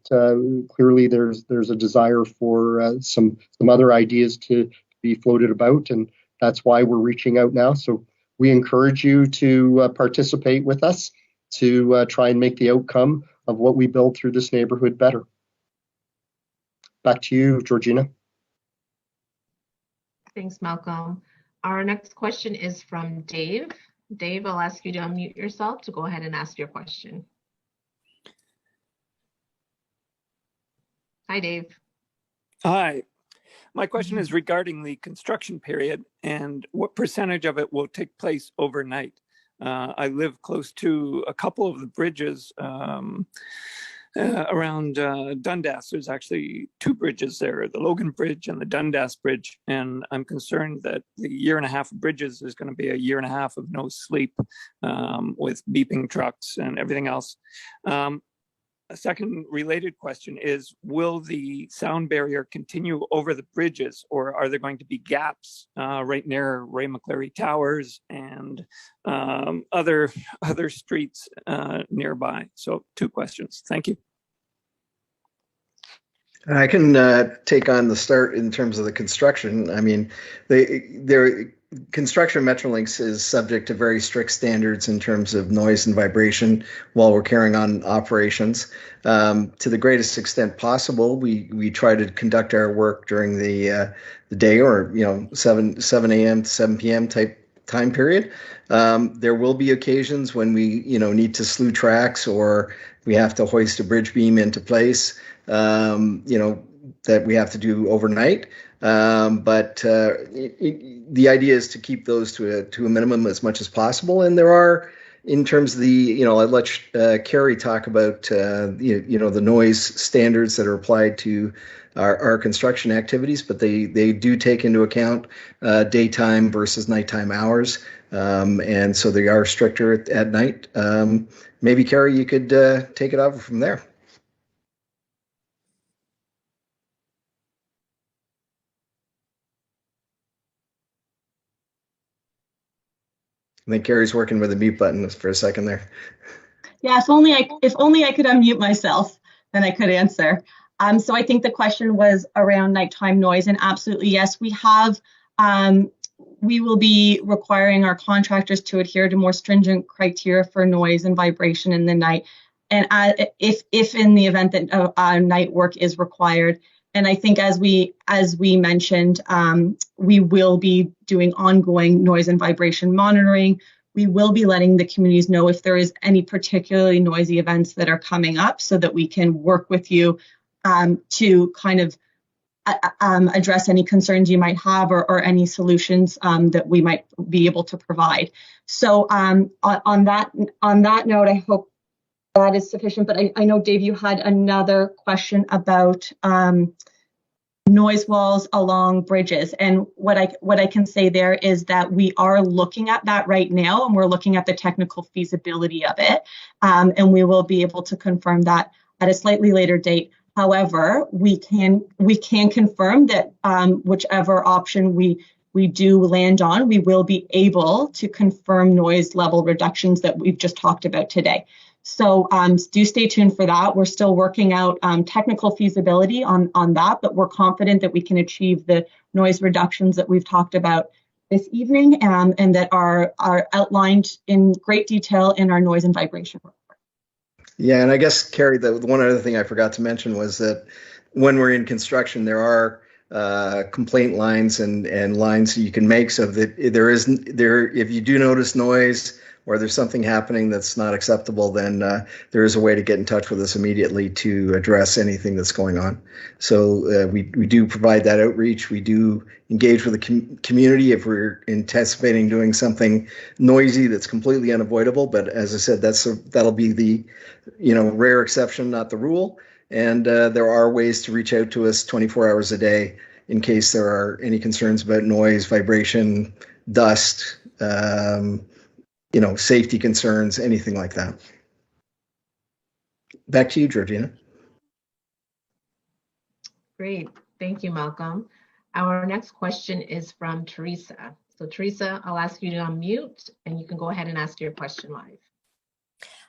Speaker 2: clearly there's a desire for some other ideas to be floated about, and that's why we're reaching out now. So we encourage you to participate with us to try and make the outcome of what we build through this neighborhood better. Back to you, Georgina.
Speaker 6: Thanks, Malcolm. Our next question is from Dave. Dave, I'll ask you to unmute yourself to go ahead and ask your question. Hi, Dave.
Speaker 18: Hi. My question is regarding the construction period and what percentage of it will take place overnight. I live close to a couple of the bridges around Dundas. There's actually 2 bridges there, the Logan Bridge and the Dundas Bridge. And I'm concerned that the 1.5 years of bridges is going to be a 1.5 years of no sleep with beeping trucks and everything else. a second related question is, will the sound barrier continue over the bridges, or are there going to be gaps right near Ray McCleary Towers and other streets nearby? So 2 questions. Thank you.
Speaker 4: I can take on the start in terms of the construction. I mean, construction of Metrolinx is subject to very strict standards in terms of noise and vibration while we're carrying on operations. To the greatest extent possible, we try to conduct our work during the day, or 7 a.m. to 7 p.m. type time period. There will be occasions when we need to slew tracks, or we have to hoist a bridge beam into place, that we have to do overnight. But the idea is to keep those to a minimum as much as possible. And there are, in terms of the, I'll let Carrie talk about, the noise standards that are applied to our construction activities, but they do take into account daytime versus nighttime hours. And so they are stricter at night. Maybe Carrie, you could take it over from there. I think Carrie's working with the mute button for a second there.
Speaker 3: Yeah, if only I could unmute myself, then I could answer. So I think the question was around nighttime noise, and absolutely yes, we will be requiring our contractors to adhere to more stringent criteria for noise and vibration in the night, and if in the event that night work is required. And I think as we mentioned, we will be doing ongoing noise and vibration monitoring. We will be letting the communities know if there is any particularly noisy events that are coming up, so that we can work with you to kind of address any concerns you might have, or any solutions that we might be able to provide. So on that note, I hope that is sufficient. But I know, Dave, you had another question about noise walls along bridges. And what I can say there is that we are looking at that right now, and we're looking at the technical feasibility of it. And we will be able to confirm that at a slightly later date. However, we can confirm that whichever option we do land on, we will be able to confirm noise level reductions that we've just talked about today. So do stay tuned for that. We're still working out technical feasibility on that, but we're confident that we can achieve the noise reductions that we've talked about this evening, and that are outlined in great detail in our noise and vibration report.
Speaker 4: Yeah, and I guess, Carrie, the one other thing I forgot to mention was that when we're in construction, there are complaint lines and lines you can make, so that if you do notice noise or there's something happening that's not acceptable, then there is a way to get in touch with us immediately to address anything that's going on. So we do provide that outreach. We do engage with the community if we're anticipating doing something noisy that's completely unavoidable. But as I said, that'll be the rare exception, not the rule. And there are ways to reach out to us 24 hours a day in case there are any concerns about noise, vibration, dust, safety concerns, anything like that. Back to you, Georgina.
Speaker 6: Great. Thank you, Malcolm. Our next question is from Teresa. So Teresa, I'll ask you to unmute, and you can go ahead and ask your question live.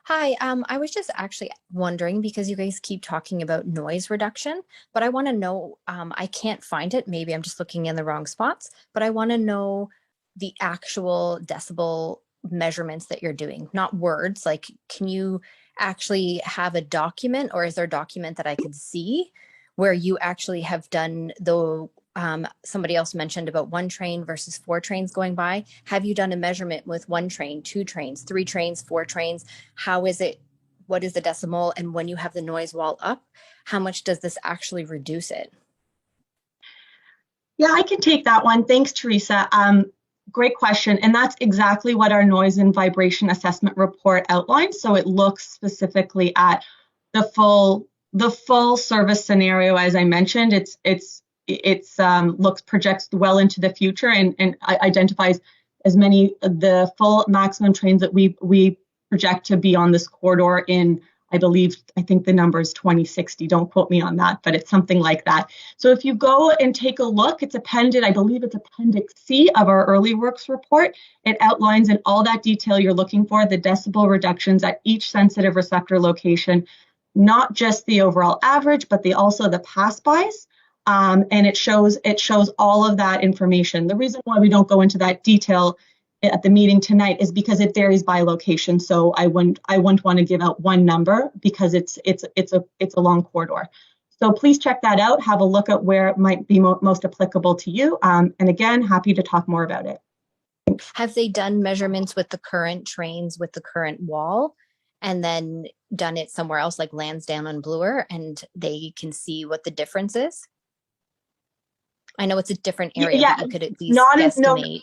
Speaker 19: Hi, I was just actually wondering, because you guys keep talking about noise reduction, but I want to know, I can't find it. Maybe I'm just looking in the wrong spots, but I want to know the actual decibel measurements that you're doing, not words. Like, can you actually have a document, or is there a document that I could see where you actually have done the somebody else mentioned about 1 train versus 4 trains going by. Have you done a measurement with 1 train, 2 trains, 3 trains, 4 trains? How is it? What is the decimal? And when you have the noise wall up, how much does this actually reduce it?
Speaker 3: Yeah, I can take that one. Thanks, Teresa. Great question. And that's exactly what our noise and vibration assessment report outlines. So it looks specifically at the full service scenario. As I mentioned, projects well into the future and identifies the full maximum trains that we project to be on this corridor in I think the number is 2060. Don't quote me on that, but it's something like that. So if you go and take a look, it's appended, I believe it's Appendix C of our early works report. It outlines in all that detail you're looking for the decibel reductions at each sensitive receptor location, not just the overall average, but also the pass-bys. And it shows all of that information. The reason why we don't go into that detail at the meeting tonight is because it varies by location. So I wouldn't want to give out one number because it's a long corridor. So please check that out. Have a look at where it might be most applicable to you. And again, happy to talk more about it.
Speaker 19: Have they done measurements with the current trains with the current wall and then done it somewhere else like Lansdowne and Bloor, and they can see what the difference is? I know it's a different area,
Speaker 3: yeah,
Speaker 19: but you could at least guesstimate.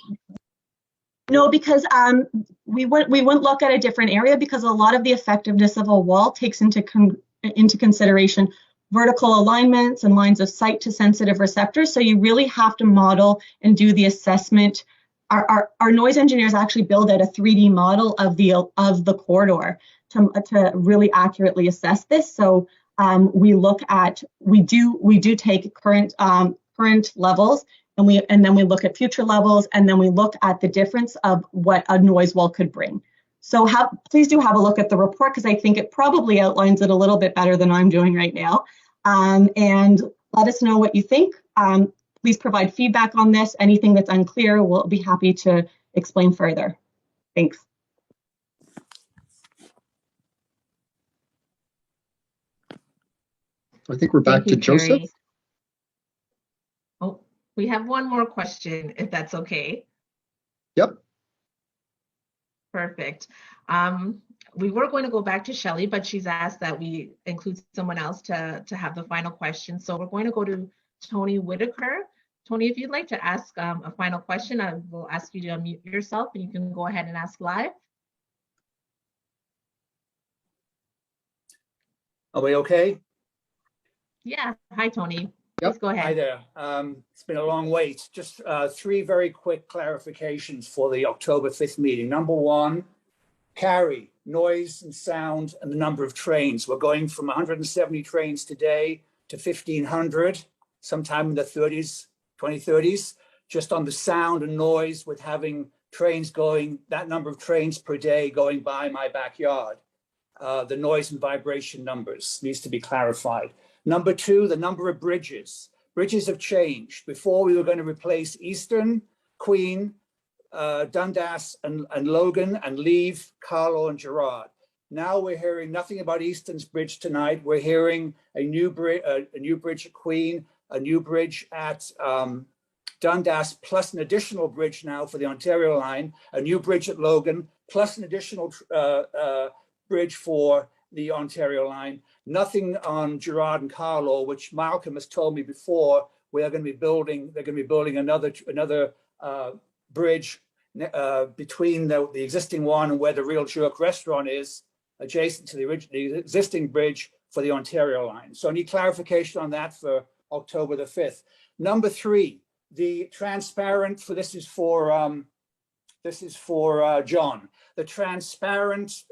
Speaker 3: No, because we wouldn't look at a different area because a lot of the effectiveness of a wall takes into consideration vertical alignments and lines of sight to sensitive receptors. So you really have to model and do the assessment. Our noise engineers actually build out a 3D model of the corridor to really accurately assess this. So we do take current levels. And then we look at future levels, and then we look at the difference of what a noise wall could bring. So please do have a look at the report because I think it probably outlines it a little bit better than I'm doing right now. And let us know what you think. Please provide feedback on this. Anything that's unclear, we'll be happy to explain further. Thanks.
Speaker 2: I think we're back to Joseph.
Speaker 6: Oh, we have one more question, if that's okay.
Speaker 2: Yep.
Speaker 6: Perfect. We were going to go back to Shelley, but she's asked that we include someone else to have the final question. So we're going to go to Tony Whitaker. Tony, if you'd like to ask a final question, I will ask you to unmute yourself and you can go ahead and ask live.
Speaker 20: Are we okay?
Speaker 6: Yeah. Hi, Tony.
Speaker 2: Yep.
Speaker 6: Please go ahead.
Speaker 20: Hi there. It's been a long wait. Just 3 very quick clarifications for the October 5th meeting. Number 1, Carrie, noise and sound and the number of trains. We're going from 170 trains today to 1,500 sometime in the 2030s, just on the sound and noise with having trains going, that number of trains per day going by my backyard. The noise and vibration numbers needs to be clarified. Number 2, the number of bridges. Bridges have changed. Before we were going to replace Eastern, Queen, Dundas and Logan and leave Carlow and Gerard. Now we're hearing nothing about Easton's bridge tonight. We're hearing a new bridge at Queen, a new bridge at Dundas, plus an additional bridge now for the Ontario line, a new bridge at Logan, plus an additional bridge for the Ontario line. Nothing on Gerard and Carlow, which Malcolm has told me before. They're going to be building another bridge between the existing one and where the Real Jerk restaurant is, adjacent to the existing bridge for the Ontario line. So I need clarification on that for October the 5th. Number 3, the transparent, this is for John, the transparent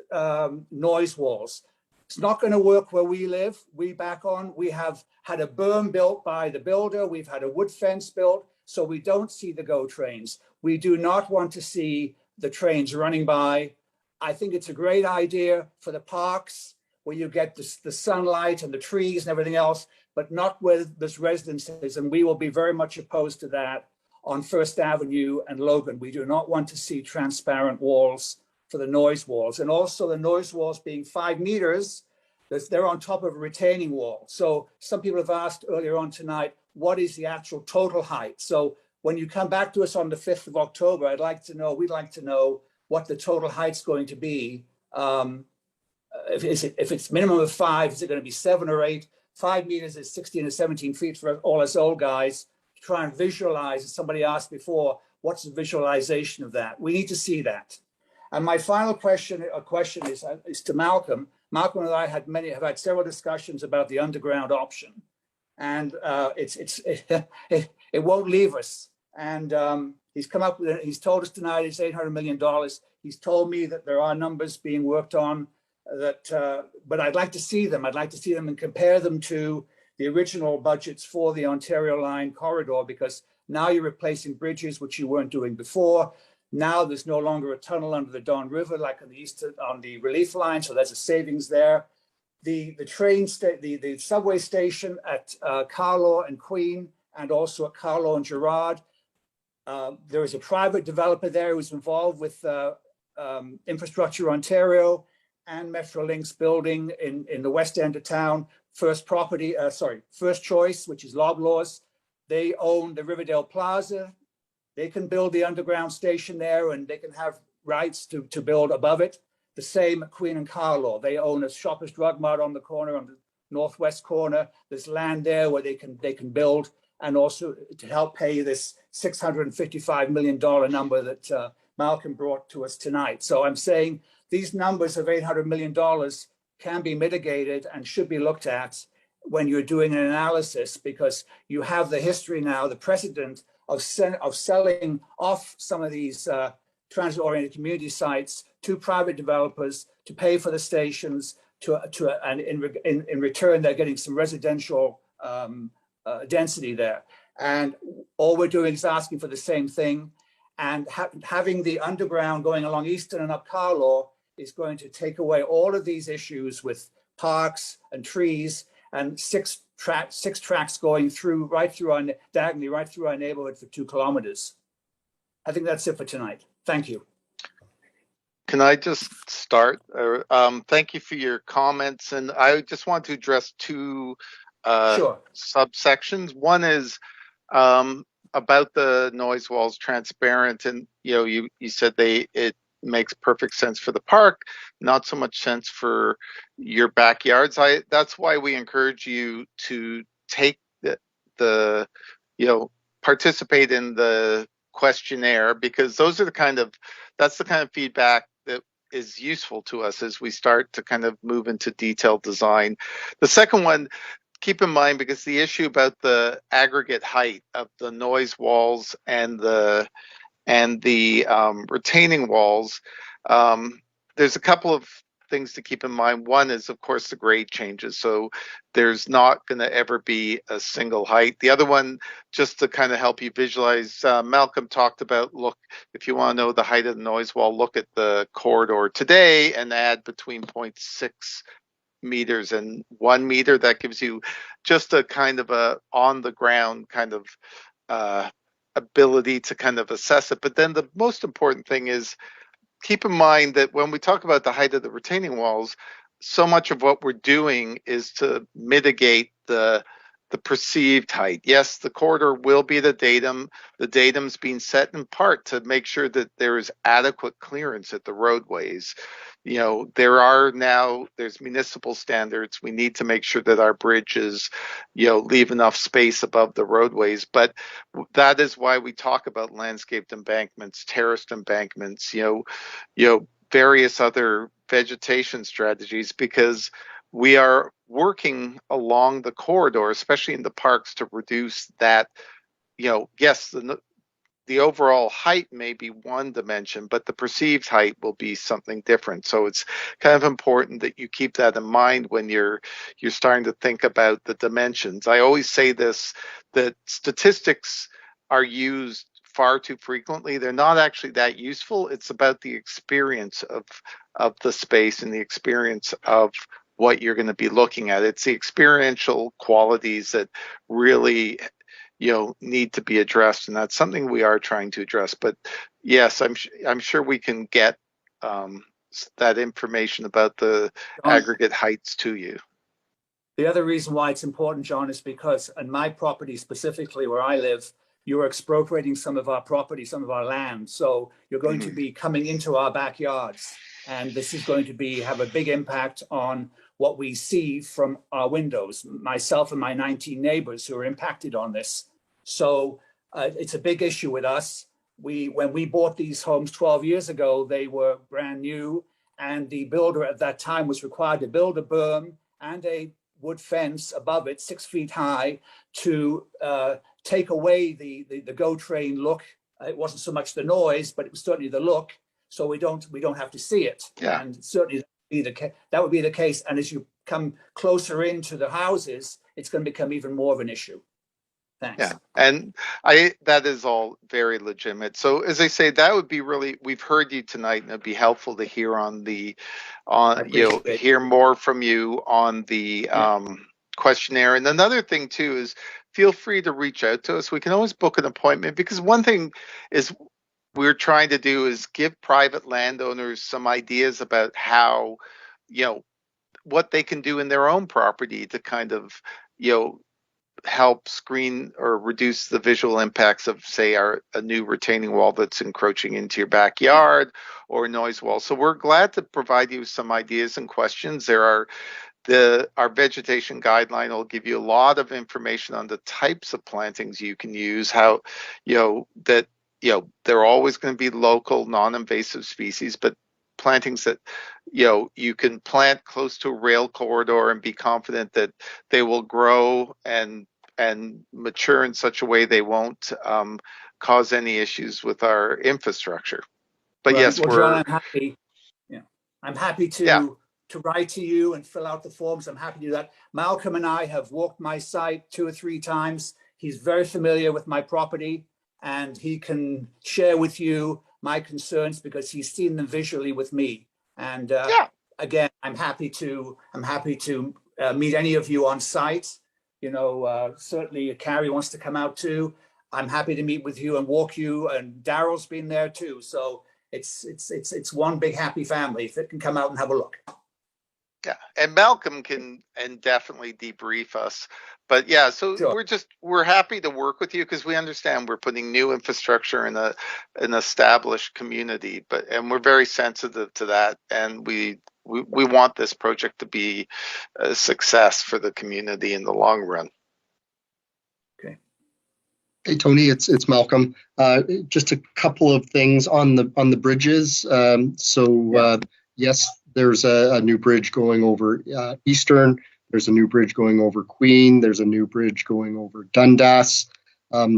Speaker 20: noise walls. It's not going to work where we live. We have had a berm built by the builder. We've had a wood fence built, so we don't see the GO trains. We do not want to see the trains running by. I think it's a great idea for the parks where you get the sunlight and the trees and everything else, but not where there's residences. And we will be very much opposed to that on First Avenue and Logan. We do not want to see transparent walls for the noise walls. And also the noise walls being 5 meters, they're on top of a retaining wall. So some people have asked earlier on tonight, what is the actual total height? So when you come back to us on the 5th of October, we'd like to know what the total height's going to be. If it's minimum of 5, is it going to be 7 or 8? 5 meters is 16 or 17 feet for all us old guys. To try and visualize, as somebody asked before, what's the visualization of that? We need to see that. And my final question is to Malcolm. Malcolm and I have had several discussions about the underground option, and it won't leave us. And he's come up with he's told us tonight it's $800 million. He's told me that there are numbers being worked on but I'd like to see them. I'd like to see them and compare them to the original budgets for the Ontario Line corridor, because now you're replacing bridges, which you weren't doing before. Now there's no longer a tunnel under the Don River like on the eastern, on the relief line, so there's a savings there. The subway station at Carlaw and Queen, and also at Carlaw and Gerrard. There is a private developer there who's involved with Infrastructure Ontario and Metrolinx building in the west end of town. First Choice, which is Loblaws. They own the Riverdale Plaza. They can build the underground station there, and they can have rights to build above it. The same at Queen and Carlaw. They own a Shoppers Drug Mart on the corner, on the northwest corner. There's land there where they can build, and also to help pay this $655 million number that Malcolm brought to us tonight. So I'm saying these numbers of $800 million can be mitigated and should be looked at when you're doing an analysis, because you have the history now, the precedent of selling off some of these transit-oriented community sites to private developers to pay for the stations, and in return they're getting some residential density there. And all we're doing is asking for the same thing. And having the underground going along Eastern and up Carlaw is going to take away all of these issues with parks and trees, and six tracks going through diagonally right through our neighborhood for 2 kilometers. I think that's it for tonight. Thank you.
Speaker 5: Can I just start? Thank you for your comments, and I just want to address 2 subsections. One is about the noise walls transparent, and you said it makes perfect sense for the park, not so much sense for your backyards. That's why we encourage you to take the participate in the questionnaire, because that's the kind of feedback that is useful to us as we start to kind of move into detailed design. The second one, keep in mind, because the issue about the aggregate height of the noise walls and the retaining walls, there's a couple of things to keep in mind. One is, of course, the grade changes. So there's not going to ever be a single height. The other one, just to kind of help you visualize, Malcolm talked about, look, if you want to know the height of the noise wall, look at the corridor today and add between 0.6 meters and 1 meter. That gives you just a kind of a on the ground kind of ability to kind of assess it. But then the most important thing is, keep in mind that when we talk about the height of the retaining walls, so much of what we're doing is to mitigate the perceived height. Yes, the corridor will be the datum. The datum's being set in part to make sure that there is adequate clearance at the roadways. There's municipal standards. We need to make sure that our bridges, leave enough space above the roadways. But that is why we talk about landscaped embankments, terraced embankments, various other vegetation strategies, because we are working along the corridor, especially in the parks, to reduce that. Yes, the overall height may be one dimension, but the perceived height will be something different. So it's kind of important that you keep that in mind when you're starting to think about the dimensions. I always say this, that statistics are used far too frequently. They're not actually that useful. It's about the experience of the space and the experience of what you're going to be looking at. It's the experiential qualities that really need to be addressed, and that's something we are trying to address. But yes, I'm sure we can get that information about the aggregate heights to you.
Speaker 20: The other reason why it's important, John, is because on my property specifically where I live, you're expropriating some of our property, some of our land. So you're going to be coming into our backyards, and this is going to have a big impact on what we see from our windows, myself and my 19 neighbors who are impacted on this. So it's a big issue with us. When we bought these homes 12 years ago, they were brand new, and the builder at that time was required to build a berm and a wood fence above it, 6 feet high, to take away the GO train look. It wasn't so much the noise, but it was certainly the look, so we don't have to see it.
Speaker 5: Yeah.
Speaker 20: And certainly be the case. And as you come closer into the houses, it's going to become even more of an issue. Thanks.
Speaker 5: Yeah, and that is all very legitimate. So as I say, that would be really, we've heard you tonight, and it'd be helpful to hear hear more from you on the questionnaire. And another thing too is feel free to reach out to us. We can always book an appointment, because one thing is we're trying to do is give private landowners some ideas about how, what they can do in their own property to kind of, help screen or reduce the visual impacts of, say, a new retaining wall that's encroaching into your backyard, or a noise wall. So we're glad to provide you some ideas and questions. Our vegetation guideline will give you a lot of information on the types of plantings you can use, how, they're always going to be local, non-invasive species, but plantings that you can plant close to a rail corridor and be confident that they will grow and mature in such a way they won't cause any issues with our infrastructure. But yes,
Speaker 20: John, I'm happy to write to you and fill out the forms. I'm happy to do that. Malcolm and I have walked my site 2 or 3 times. He's very familiar with my property, and he can share with you my concerns because he's seen them visually with me. And again, I'm happy to meet any of you on site. Certainly Carrie wants to come out too. I'm happy to meet with you and walk you, and Daryl's been there too. So it's one big happy family that can come out and have a look.
Speaker 5: Yeah, and Malcolm can definitely debrief us. But yeah, so sure. We're happy to work with you, because we understand we're putting new infrastructure in an established community, and we're very sensitive to that, and we want this project to be a success for the community in the long run.
Speaker 20: Okay.
Speaker 2: Hey Tony, it's Malcolm. Just a couple of things on the bridges. Yes, there's a new bridge going over Eastern. There's a new bridge going over Queen. There's a new bridge going over Dundas. At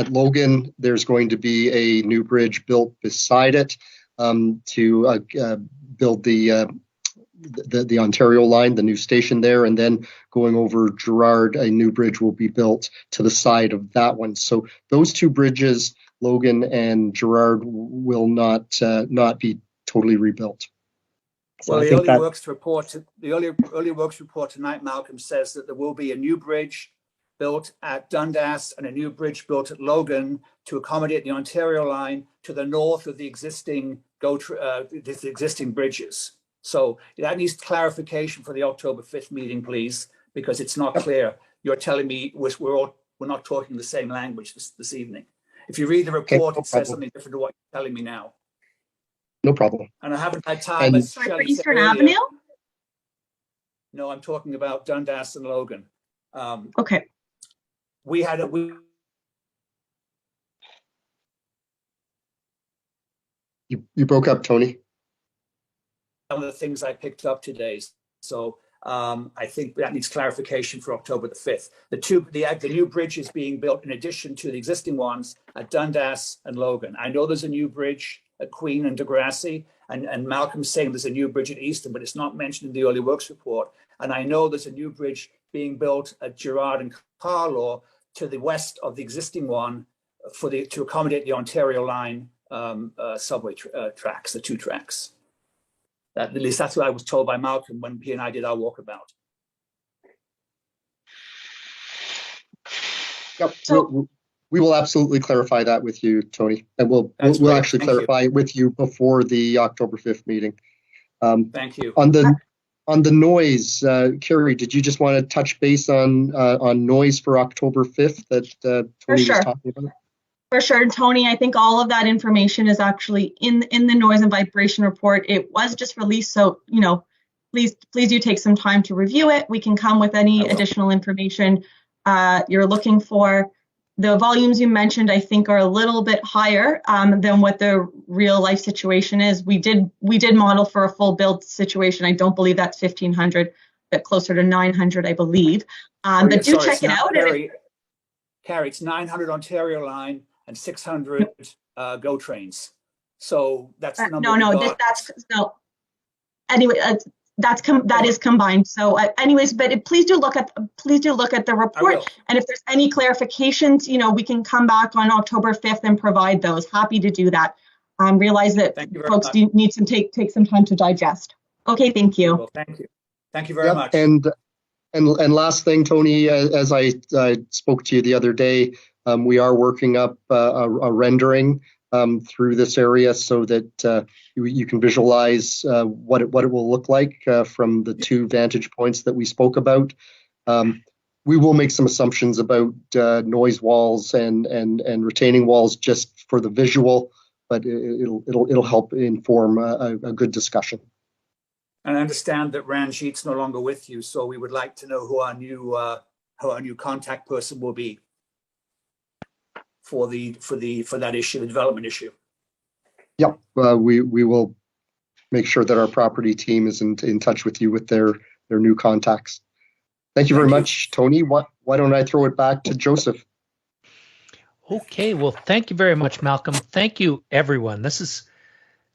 Speaker 2: Logan, there's going to be a new bridge built beside it to build the Ontario line, the new station there, and then going over Gerrard, a new bridge will be built to the side of that one. So those 2 bridges, Logan and Gerrard, will not be totally rebuilt. So
Speaker 20: well, the early works report tonight, Malcolm, says that there will be a new bridge built at Dundas and a new bridge built at Logan to accommodate the Ontario line to the north of the existing bridges. So that needs clarification for the October 5th meeting, please, because it's not clear. You're telling me we're not talking the same language this evening. If you read the report, it says something different to what you're telling me now.
Speaker 2: No problem.
Speaker 20: And I haven't had time.
Speaker 3: For Eastern Avenue?
Speaker 20: No, I'm talking about Dundas and Logan.
Speaker 3: Okay.
Speaker 2: You broke up, Tony.
Speaker 20: Some of the things I picked up today. So I think that needs clarification for October the 5th. The new bridge is being built in addition to the existing ones at Dundas and Logan. I know there's a new bridge at Queen and Degrassi, and Malcolm's saying there's a new bridge at Easton, but it's not mentioned in the early works report. And I know there's a new bridge being built at Gerrard and Carlaw to the west of the existing one to accommodate the Ontario line subway tracks, the 2 tracks. At least that's what I was told by Malcolm when he and I did our walkabout.
Speaker 2: Yep. So we will absolutely clarify that with you, Tony, and we'll actually clarify it with you before the October 5th meeting.
Speaker 20: Thank you.
Speaker 2: On the noise, Carrie, did you just want to touch base on noise for October 5th that Tony was talking about?
Speaker 3: For sure, Tony. I think all of that information is actually in the noise and vibration report. It was just released, so please do take some time to review it. We can come with any additional information you're looking for. The volumes you mentioned, I think, are a little bit higher than what the real life situation is. We did model for a full build situation. I don't believe that's 1,500, but closer to 900, I believe. But do check it out.
Speaker 20: Carrie, it's 900 Ontario line and 600 GO trains. So that's the number.
Speaker 3: No. Anyway, that is combined. So, anyways, but please do look at the report. And if there's any clarifications, we can come back on October 5th and provide those. Happy to do that. Realize that folks need to take some time to digest. Okay, thank you.
Speaker 20: Well, thank you. Thank you very much.
Speaker 2: And last thing, Tony, as I spoke to you the other day, we are working up a rendering through this area so that you can visualize what it will look like from the two vantage points that we spoke about. We will make some assumptions about noise walls and retaining walls just for the visual, but it'll help inform a good discussion.
Speaker 20: And I understand that Ranjit's no longer with you, so we would like to know who our new contact person will be for that issue, the development issue.
Speaker 2: Yep, we will make sure that our property team is in touch with you with their new contacts. Thank you very much, Tony. Why don't I throw it back to Joseph?
Speaker 1: Okay, well, thank you very much, Malcolm. Thank you, everyone. This is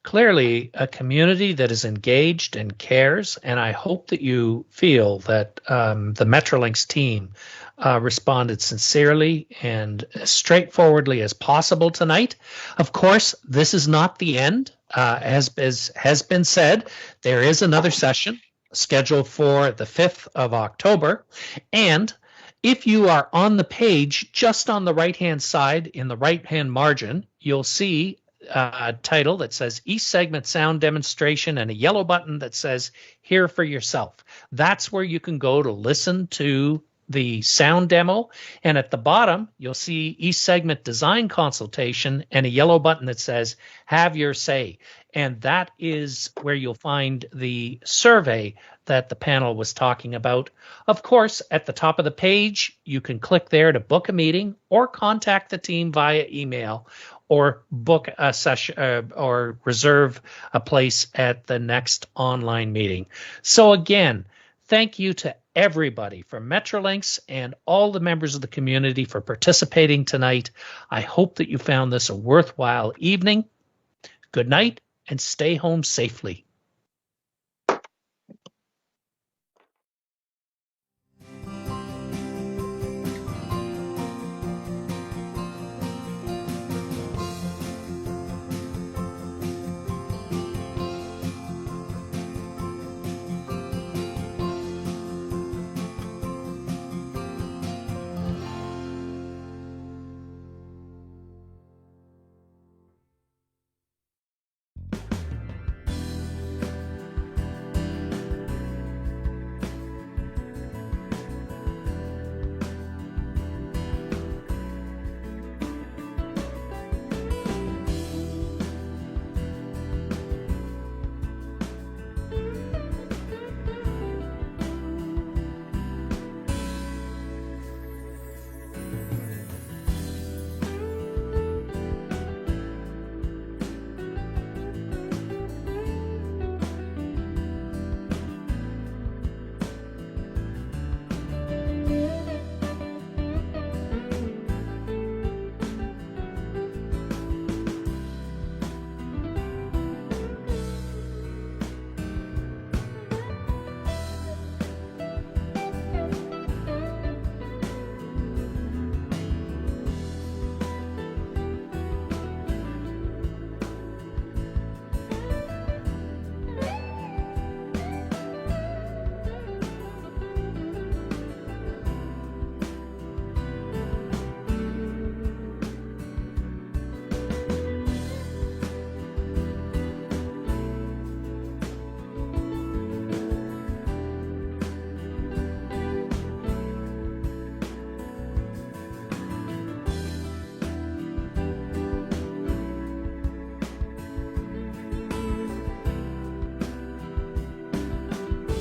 Speaker 1: clearly a community that is engaged and cares, and I hope that you feel that the Metrolinx team responded sincerely and as straightforwardly as possible tonight. Of course, this is not the end. As has been said, there is another session scheduled for the 5th of October, and if you are on the page, just on the right-hand side, in the right-hand margin, you'll see a title that says East Segment Sound Demonstration and a yellow button that says Hear for Yourself. That's where you can go to listen to the sound demo. And at the bottom, you'll see East Segment Design Consultation and a yellow button that says Have Your Say. And that is where you'll find the survey that the panel was talking about. Of course, at the top of the page, you can click there to book a meeting or contact the team via email or book a session or reserve a place at the next online meeting. So again, thank you to everybody from Metrolinx and all the members of the community for participating tonight. I hope that you found this a worthwhile evening. Good night and stay home safely.